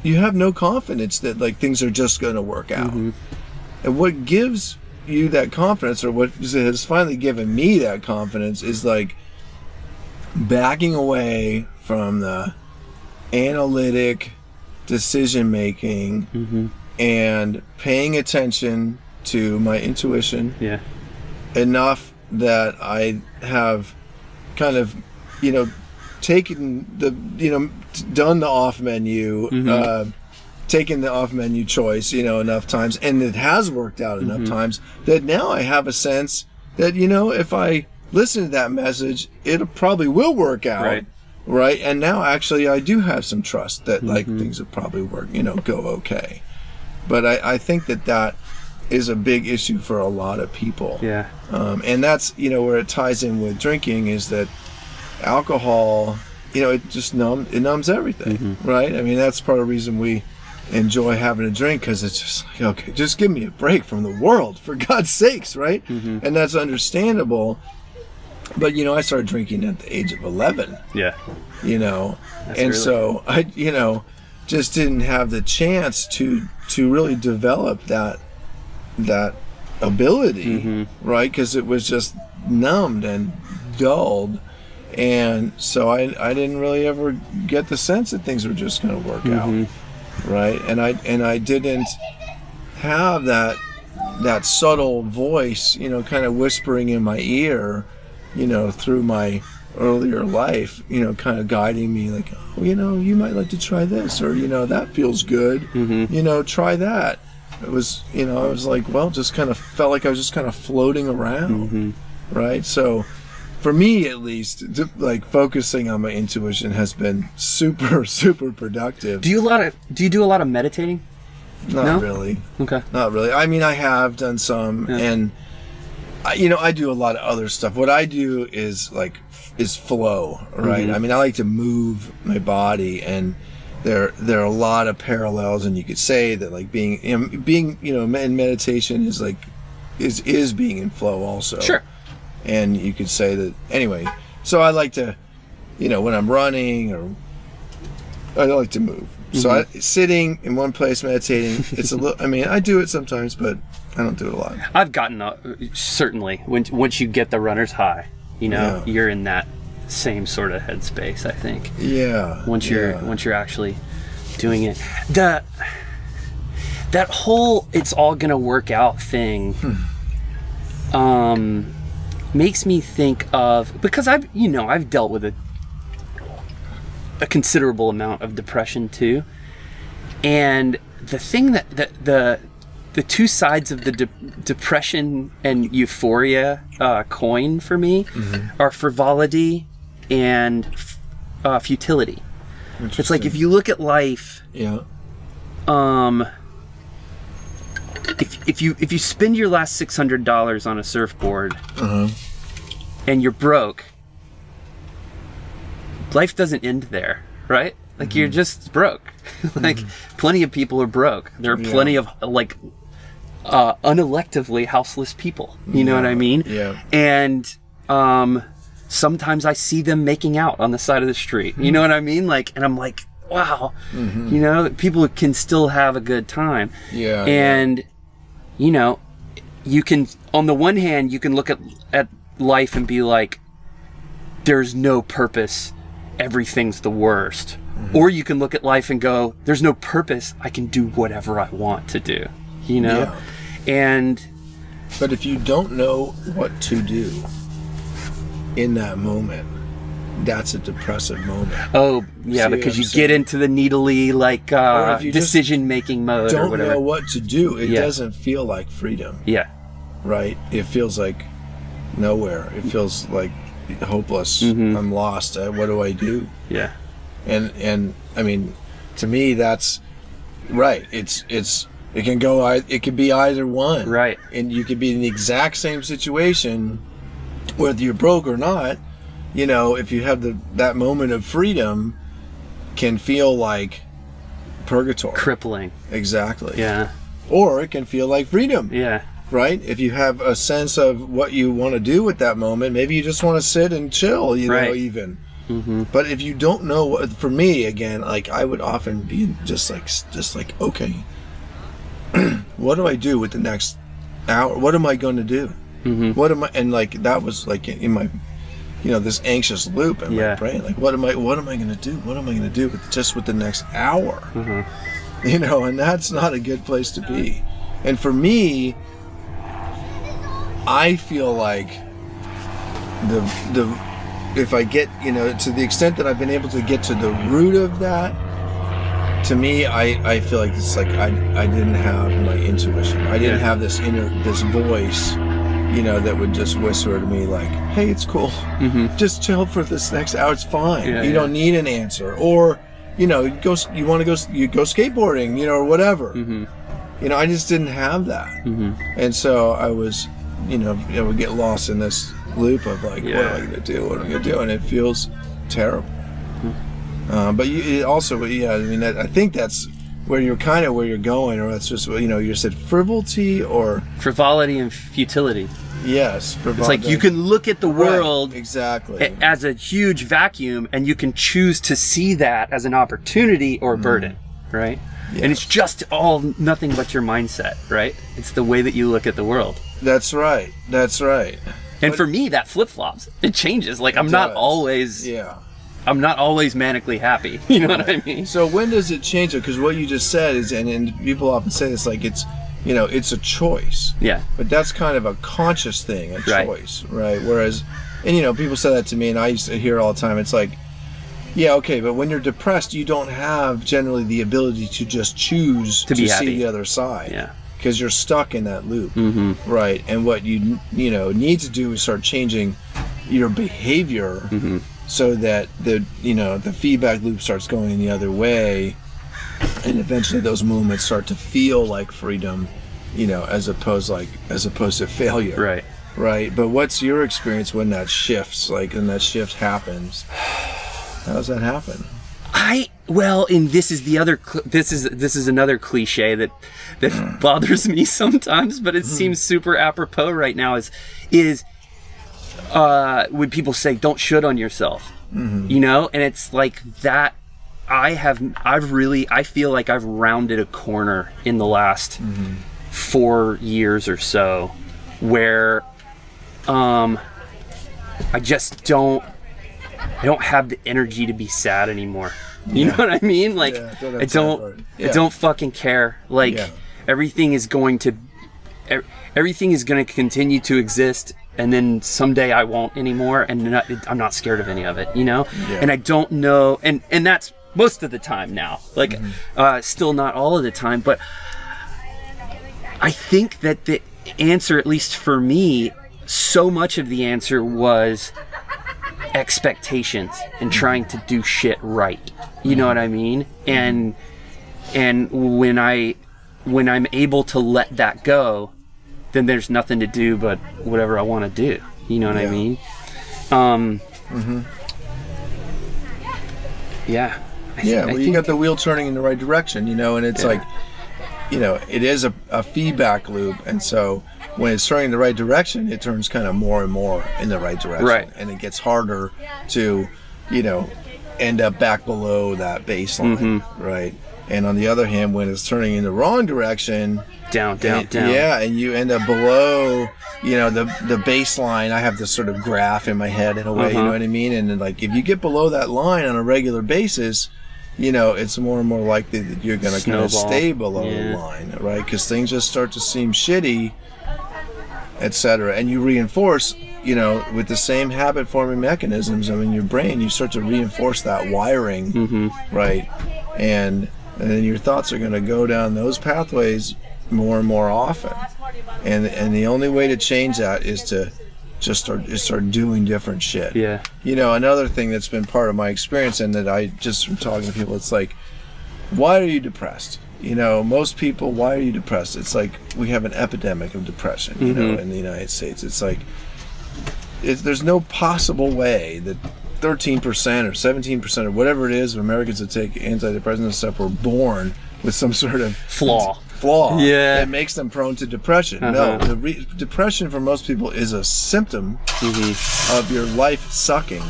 you have no confidence that like things are just going to work out. And what gives you that confidence, or what has finally given me that confidence, is like backing away from the analytic decision making and paying attention to my intuition enough that I have kind of, you know, taken the, you know, done the off menu, taken the off menu choice, you know, enough times, and it has worked out enough times that now I have a sense that, you know, if I listen to that message, it probably will work out. Right. And now actually I do have some trust that like things will probably work, you know, go okay. But I think that is a big issue for a lot of people. And that's, you know, where it ties in with drinking, is that alcohol, you know, it just numbs everything, right? I mean, that's part of the reason we enjoy having a drink, because it's just like, okay, just give me a break from the world, for God's sakes, right? And that's understandable. But, you know, I started drinking at the age of 11. You know, that's and so I, you know, just didn't have the chance to really develop that ability, right? Because it was just numbed and dulled, and so I didn't really ever get the sense that things were just going to work out, right? And I didn't have that subtle voice, you know, kind of whispering in my ear, you know, through my earlier life, you know, kind of guiding me, like, oh, you know, you might like to try this, or, you know, that feels good, you know, try that. It was, you know, I was like, well, just kind of felt like I was just kind of floating around, right? So for me, at least, like, focusing on my intuition has been super, super productive. Do you do a lot of meditating? Not really. Okay. Not really. I mean, I have done some, and you know, I do a lot of other stuff. What I do is flow, right? I mean, I like to move my body, and there are a lot of parallels, and you could say that, like, being you know, in meditation is like is being in flow also. Sure. And you could say that anyway. So I like to, you know, when I'm running, or I like to move. So sitting in one place meditating, it's a little. I mean, I do it sometimes, but I don't do it a lot. I've gotten certainly once you get the runner's high, you're in that same sort of headspace. I think. Yeah. Once you're actually doing it, that whole "it's all gonna work out" thing, makes me think of, because I've dealt with a considerable amount of depression too, and the thing that the two sides of the depression and euphoria coin for me are frivolity and futility. It's like, if you look at life, if you spend your last $600 on a surfboard and you're broke, life doesn't end there, right? Like, you're just broke. Like, plenty of people are broke. There are plenty of unelectively houseless people. You know what I mean? Yeah. And sometimes I see them making out on the side of the street. You know what I mean? Like, and I'm like, wow. People can still have a good time. Yeah. And you can, on the one hand, you can look at life and be like, there's no purpose, everything's the worst. Or you can look at life and go, there's no purpose, I can do whatever I want to do. But if you don't know what to do in that moment, that's a depressive moment. Oh, yeah, because you get into the needly, like, decision-making mode or whatever. Don't know what to do. It doesn't feel like freedom. Yeah. Right? It feels like nowhere. It feels like hopeless. I'm lost. What do I do? Yeah. And I mean, to me, that's right. It can go. It could be either one. Right. And you could be in the exact same situation, whether you're broke or not. If you have that moment of freedom, can feel like purgatory, crippling. Exactly. Yeah. Or it can feel like freedom. Yeah. Right? If you have a sense of what you want to do with that moment, maybe you just want to sit and chill, know, even. But if you don't know, for me, again, like, I would often be just like, okay, what do I do with the next hour? What am I going to do? What am I, and like, that was like in my, this anxious loop in my brain. Like, what am I going to do? What am I going to do with the next hour? And that's not a good place to be. And for me, I feel like if I get, to the extent that I've been able to get to the root of that, to me, I feel like it's like I didn't have my intuition. I didn't have this voice, that would just whisper to me like, hey, it's cool. Just chill for this next hour. It's fine. You don't need an answer. Or, you want to go skateboarding, or whatever. I just didn't have that. And so I was, I would get lost in this loop of like, what am I going to do? What am I going to do? And it feels terrible. But it also, I mean, I think that's where you're going, or that's just, you said frivolity or... Frivolity and futility. Yes. It's like you can look at the world exactly as a huge vacuum, and you can choose to see that as an opportunity or a burden, right? Yes. And it's just all nothing but your mindset, right? It's the way that you look at the world. That's right. That's right. And for me, that flip-flops. It changes. Like, I'm not always manically happy. You know what I mean? So when does it change? Because what you just said is, and people often say this, like, it's, it's a choice. Yeah. But that's kind of a conscious thing, a choice, right? Whereas, and people say that to me, and I used to hear it all the time. It's like, yeah, okay, but when you're depressed, you don't have generally the ability to just choose to see the other side. Yeah. Because you're stuck in that loop, right? And what you need to do is start changing your behavior so that the feedback loop starts going in the other way, and eventually those moments start to feel like freedom, as opposed to failure, right? But what's your experience when that shifts, like, and that shift happens? How does that happen? And this is another cliche that bothers me sometimes, but it seems super apropos right now, is when people say don't should on yourself, and it's like that. I feel like I've rounded a corner in the last 4 years or so, where I don't have the energy to be sad anymore. You know what I mean? Like, I don't fucking care. Like, everything is going to continue to exist, and then someday I won't anymore, and I'm not scared of any of it, you know? And I don't know, and that's most of the time now. Like, still not all of the time, but I think that the answer, at least for me, so much of the answer was expectations and trying to do shit right. You know what I mean? And when I'm able to let that go, then there's nothing to do but whatever I want to do. You know what I mean? Well, you got the wheel turning in the right direction, you know, and it's like, you know, it is a feedback loop, and so when it's turning in the right direction, it turns kind of more and more in the right direction. Right. And it gets harder to, you know, end up back below that baseline, right? And on the other hand, when it's turning in the wrong direction, down. Yeah, and you end up below, you know, the baseline. I have this sort of graph in my head in a way, you know what I mean? And then, like, if you get below that line on a regular basis, you know, it's more and more likely that you're going to kind of stay below the line, right? Because things just start to seem shitty, etc. And you reinforce, you know, with the same habit-forming mechanisms. I mean, your brain, you start to reinforce that wiring, right? And then your thoughts are going to go down those pathways more and more often. And the only way to change that is to just start doing different shit. Yeah. You know, another thing that's been part of my experience, and that I just from talking to people, it's like, why are you depressed? You know, most people, why are you depressed? It's like we have an epidemic of depression, you know, in the United States. It's like, there's no possible way that 13% or 17% or whatever it is of Americans that take antidepressants and stuff were born with some sort of flaw that makes them prone to depression. No, depression for most people is a symptom of your life sucking,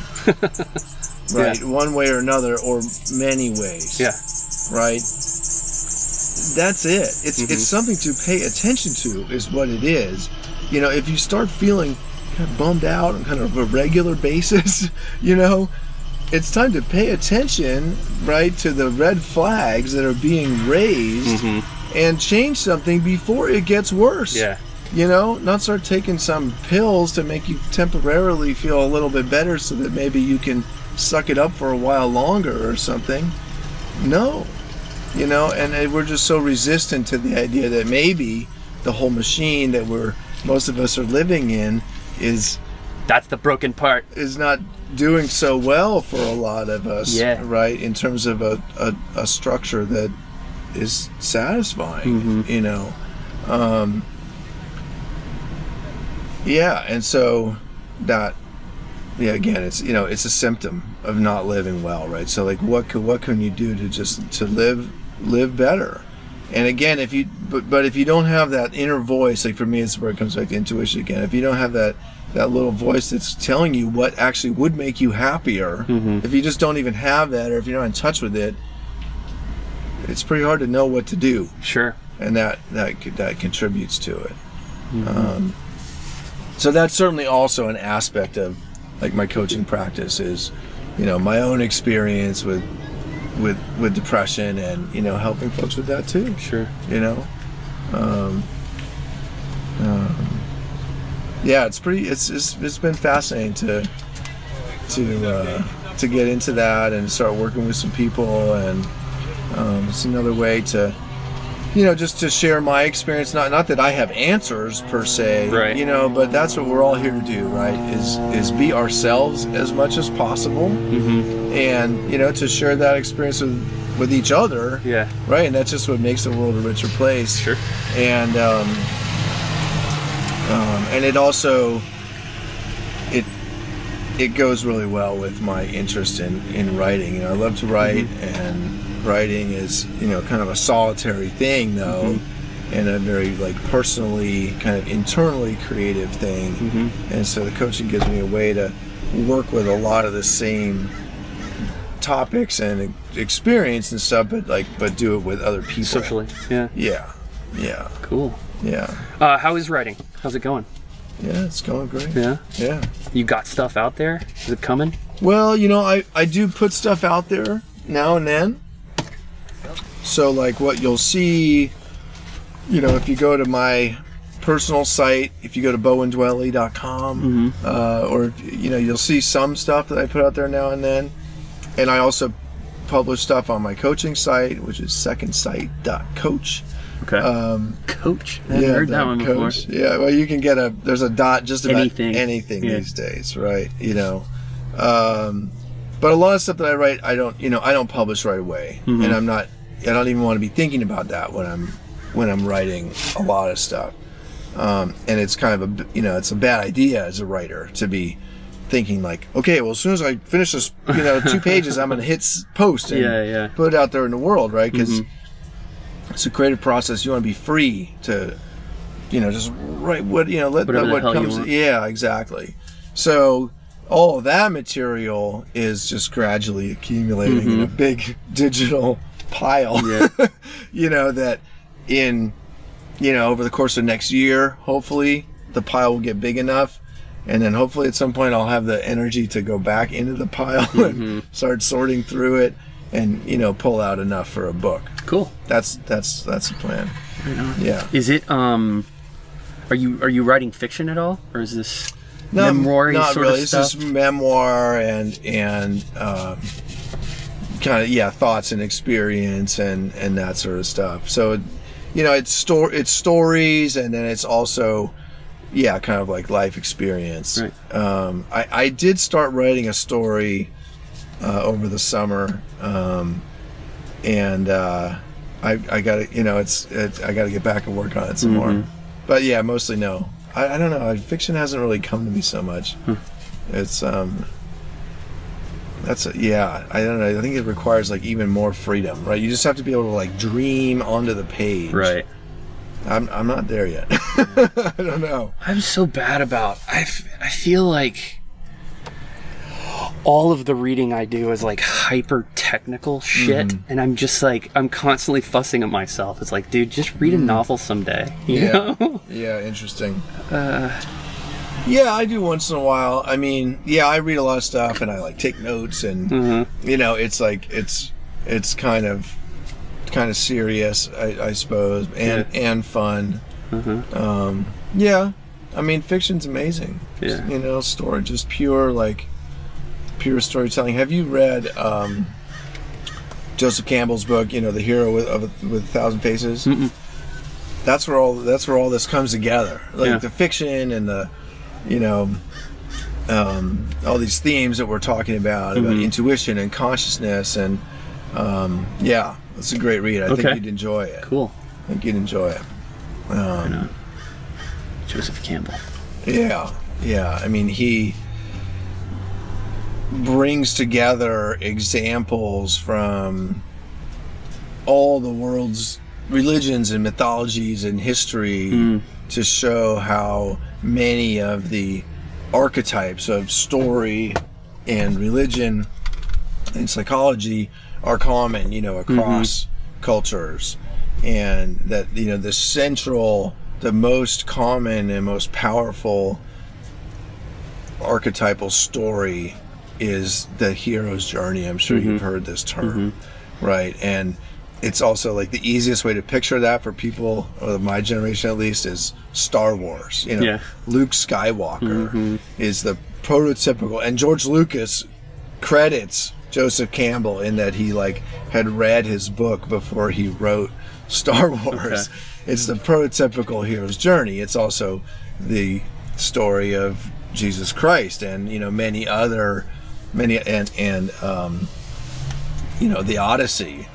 right? One way or another, or many ways. Right. That's it. It's something to pay attention to, is what it is. You know, if you start feeling kind of bummed out on kind of a regular basis, you know, it's time to pay attention, right, to the red flags that are being raised and change something before it gets worse. You know, not start taking some pills to make you temporarily feel a little bit better so that maybe you can suck it up for a while longer or something. No. You know, and we're just so resistant to the idea that maybe the whole machine that most of us are living in that's the broken part, is not doing so well for a lot of us, right, in terms of a structure that is satisfying, you know. And so that, again, it's, you know, it's a symptom of not living well, right? So, like, what can you do to live better? And again, if you don't have that inner voice, like for me, it's where it comes back to intuition again. If you don't have that little voice that's telling you what actually would make you happier, if you just don't even have that, or if you're not in touch with it, it's pretty hard to know what to do. Sure. And that contributes to it. So that's certainly also an aspect of, like, my coaching practice is, you know, my own experience with depression, and, you know, helping folks with that too. Sure. You know, it's been fascinating to get into that and start working with some people, and it's another way to, you know, just to share my experience. Not that I have answers per se, right, you know, but that's what we're all here to do, right? Is be ourselves as much as possible, and, you know, to share that experience with each other, right? And that's just what makes the world a richer place. Sure. And it also it goes really well with my interest in writing. You know, I love to write, and writing is, you know, kind of a solitary thing, though, and a very, like, personally, kind of internally creative thing. And so the coaching gives me a way to work with a lot of the same topics and experience and stuff, but do it with other people Socially. Yeah. Yeah. Cool. Yeah. How is writing? How's it going? Yeah, it's going great. Yeah. Yeah. You got stuff out there? Is it coming? Well, I do put stuff out there now and then. So like what you'll see, if you go to my personal site, if you go to bowendwelle.com, or you'll see some stuff that I put out there now and then. And I also publish stuff on my coaching site, which is secondsight.coach. Okay. Coach. I haven't heard that one before. Yeah, well, you can get there's a dot just about anything these days, right? But a lot of stuff that I write, I don't publish right away, and I don't even want to be thinking about that when I'm writing a lot of stuff. And it's kind of it's a bad idea as a writer to be thinking like, okay, well, as soon as I finish this, 2 pages, I'm going to hit post and put it out there in the world, right? Because it's a creative process. You want to be free to, just write what, let what comes. Yeah, exactly. So all of that material is just gradually accumulating in a big digital pile. Yeah. That in, over the course of next year, hopefully the pile will get big enough. And then hopefully at some point I'll have the energy to go back into the pile and start sorting through it and, pull out enough for a book. Cool. That's the plan. Right on. Yeah. Is it, are you writing fiction at all? Or is this memoir not sort really. of stuff? It's just memoir and kind of, thoughts and experience and that sort of stuff. So, it's stories, and then it's also, kind of like life experience. Right. I did start writing a story over the summer, and I got to, I got to get back and work on it some more. But yeah, mostly no. I don't know. Fiction hasn't really come to me so much. It's I don't know. I think it requires like even more freedom, right? You just have to be able to like dream onto the page. Right. I'm not there yet. I don't know. I'm so bad about. I feel like all of the reading I do is like hyper technical shit, and I'm just like, I'm constantly fussing at myself. It's like, dude, just read a novel someday. You know? Yeah, interesting. Yeah, I do once in a while. I mean, I read a lot of stuff and I like take notes, and it's like it's kind of serious, I suppose, and fun. I mean, fiction's amazing. Yeah. Story, just pure storytelling. Have you read Joseph Campbell's book, The Hero with 1,000 Faces? That's where all this comes together. Like the fiction and the all these themes that we're talking about intuition and consciousness, and it's a great read. I think you'd enjoy it. Cool. I think you'd enjoy it. Joseph Campbell. Yeah. I mean, he brings together examples from all the world's religions and mythologies and history to show how many of the archetypes of story and religion and psychology are common, across cultures, and that the most common and most powerful archetypal story is the hero's journey. I'm sure you've heard this term, right? And it's also like the easiest way to picture that for people of my generation, at least, is Star Wars. Luke Skywalker is the prototypical, and George Lucas credits Joseph Campbell in that he had read his book before he wrote Star Wars. It's the prototypical hero's journey. It's also the story of Jesus Christ and many the Odyssey,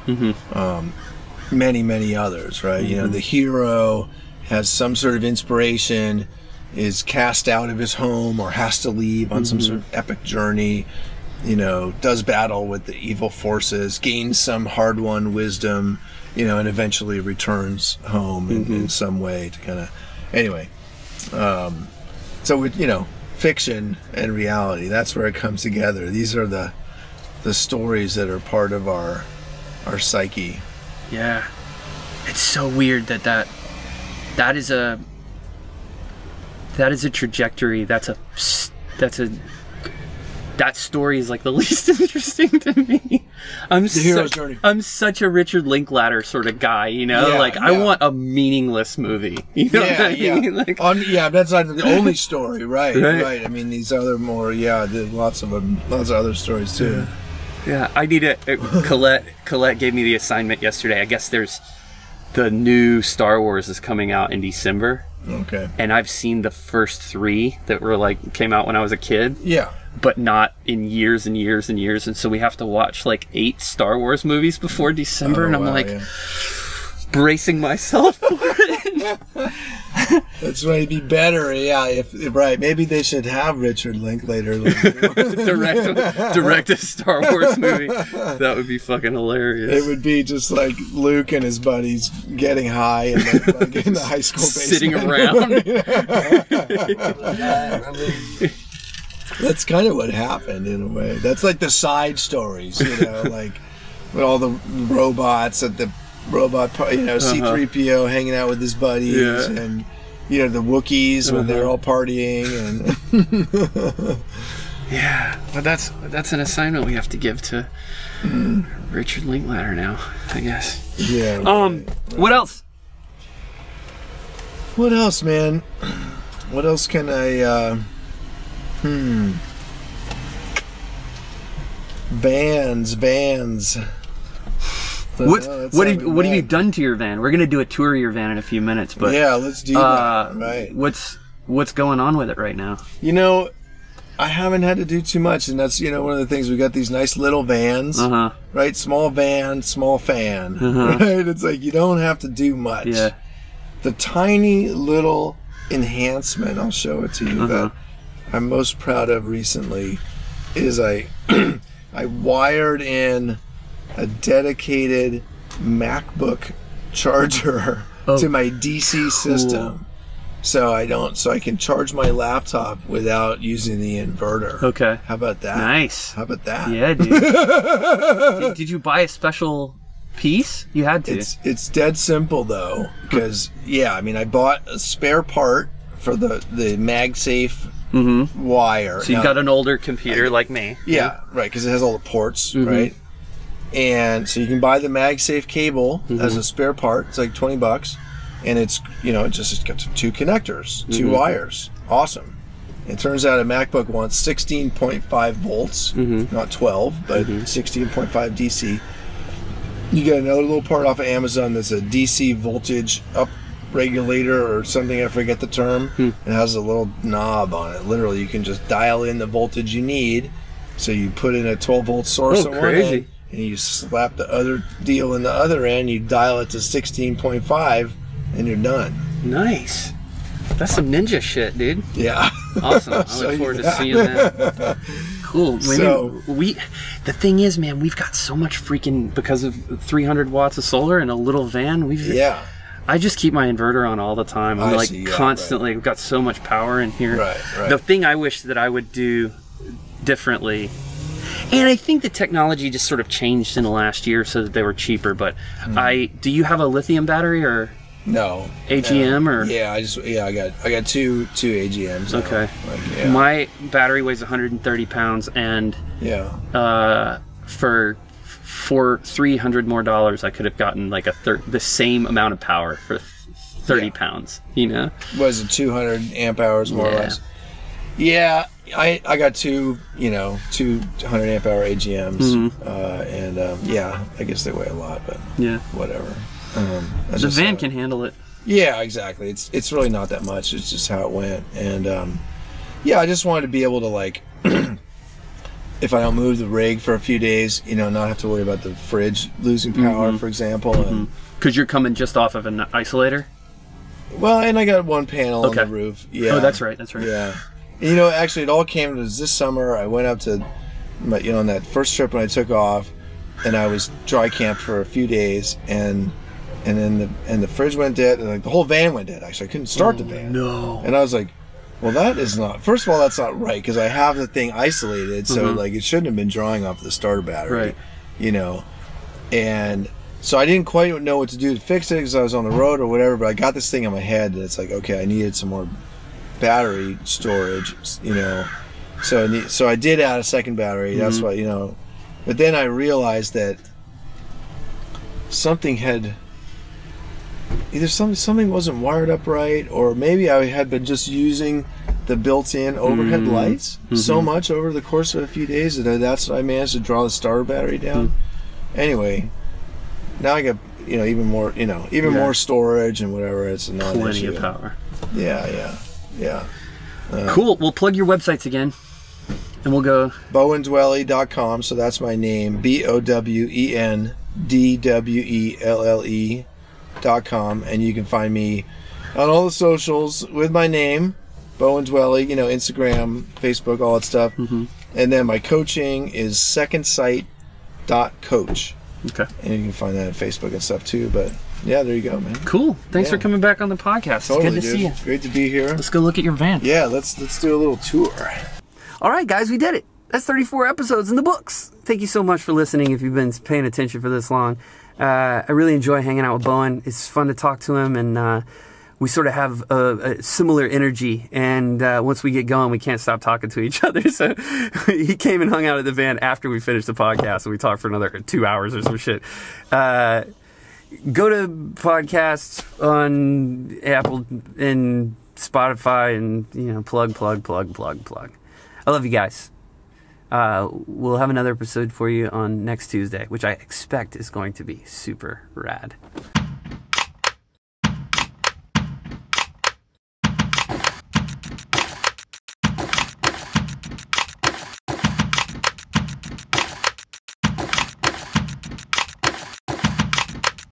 many others, right? The hero has some sort of inspiration, is cast out of his home or has to leave on some sort of epic journey, does battle with the evil forces, gains some hard-won wisdom, and eventually returns home in some way to kind of, anyway. So with, fiction and reality, that's where it comes together. These are the the stories that are part of our psyche. Yeah. It's so weird that is a trajectory. That story is like the least interesting to me. I'm such a Richard Linklater sort of guy, you know. I want a meaningless movie. You know what I mean? That's not the only story, right? I mean, these other more, lots of other stories too. Yeah, I need it. Colette gave me the assignment yesterday. I guess there's the new Star Wars is coming out in December. Okay. And I've seen the first 3 that were came out when I was a kid. Yeah. But not in years and years and years, and so we have to watch 8 Star Wars movies before December, and I'm bracing myself for it. That's why it'd be better, if maybe they should have Richard Linklater direct a Star Wars movie. That would be fucking hilarious. It would be just like Luke and his buddies getting high and in the high school basement. Sitting around. That's kind of what happened in a way. That's like the side stories, with all the robots at the robot, C-3PO hanging out with his buddies, and the Wookiees when they're all partying, and yeah. But that's an assignment we have to give to Richard Linklater now, I guess. Yeah. What else? What else, man? What else can I? Vans. What have you done to your van? We're gonna do a tour of your van in a few minutes, but let's do that. Right. What's going on with it right now? I haven't had to do too much, and that's one of the things. We got these nice little vans, right? Small van, small fan, right? It's you don't have to do much. Yeah. The tiny little enhancement, I'll show it to you, that I'm most proud of recently is I wired in a dedicated MacBook charger to my DC system, so I can charge my laptop without using the inverter. Okay. How about that? Nice. How about that? Yeah, dude. Did you buy a special piece? You had to. It's dead simple though, because I bought a spare part for the MagSafe wire. So you've got an older computer like me. Yeah, right, because it has all the ports, right? And so you can buy the MagSafe cable as a spare part. It's like $20, and it's it's got 2 connectors, 2 wires. Awesome. It turns out a MacBook wants 16.5 volts, not 12, but 16.5 DC. You get another little part off of Amazon that's a DC voltage up regulator or something, I forget the term. It has a little knob on it. Literally, you can just dial in the voltage you need. So you put in a 12-volt source on one end, and you slap the other deal in the other end, you dial it to 16.5, and you're done. Nice. That's some ninja shit, dude. Yeah. Awesome. I look forward to seeing that. Cool. The thing is, man, we've got so much freaking, because of 300 watts of solar and a little van, I just keep my inverter on all the time. I'm constantly, we've got so much power in here. Right. The thing I wish that I would do differently, and I think the technology just sort of changed in the last year so that they were cheaper, but do you have a lithium battery or? No. AGM or? Yeah, I got two AGMs. Okay. My battery weighs 130 pounds, and for $300 more, I could have gotten like the same amount of power for 30 pounds. Was it 200 amp hours more or less? Yeah, I got two 200 amp hour AGMs, and I guess they weigh a lot, but whatever. The van can handle it. Yeah, exactly. It's really not that much. It's just how it went, and I just wanted to be able to if I don't move the rig for a few days, not have to worry about the fridge losing power, for example. And because you're coming just off of an isolator. Well, and I got one panel on the roof. Yeah. Oh, that's right. Yeah. And, actually, it all came to this summer. I went up to, on that first trip when I took off, and I was dry camped for a few days, and then the fridge went dead, and the whole van went dead. Actually, I couldn't start the van. No. And I was like, Well, that is not. First of all, that's not right because I have the thing isolated, so like it shouldn't have been drawing off the starter battery, Right. you know. And so I didn't quite know what to do to fix it because I was on the road or whatever. But I got this thing in my head, and it's like, okay, I needed some more battery storage, you know. So I did add a second battery. That's why, you know. But then I realized that something had. Either something wasn't wired up right, or maybe I had been just using the built-in overhead lights so much over the course of a few days that that's what I managed to draw the starter battery down. Anyway, now I got even more more storage and whatever. It's not Plenty of power. Yeah. Cool. We'll plug your websites again, and we'll go BowenDwelle.com. So that's my name, BowenDwelle.com, and you can find me on all the socials with my name, Bowen Dwelle, Instagram, Facebook, all that stuff. And then my coaching is secondsight.coach. Okay. And you can find that on Facebook and stuff too. But yeah, there you go, man. Cool. Thanks for coming back on the podcast. Totally, it's good to see you. Great to be here. Let's go look at your van. Yeah, let's do a little tour. All right, guys, we did it. That's 34 episodes in the books. Thank you so much for listening if you've been paying attention for this long. I really enjoy hanging out with Bowen. It's fun to talk to him, and we sort of have a similar energy. And once we get going, we can't stop talking to each other. So he came and hung out at the van after we finished the podcast, and we talked for another 2 hours or some shit. Go to podcasts on Apple and Spotify, and plug. I love you guys. We'll have another episode for you on next Tuesday, which I expect is going to be super rad.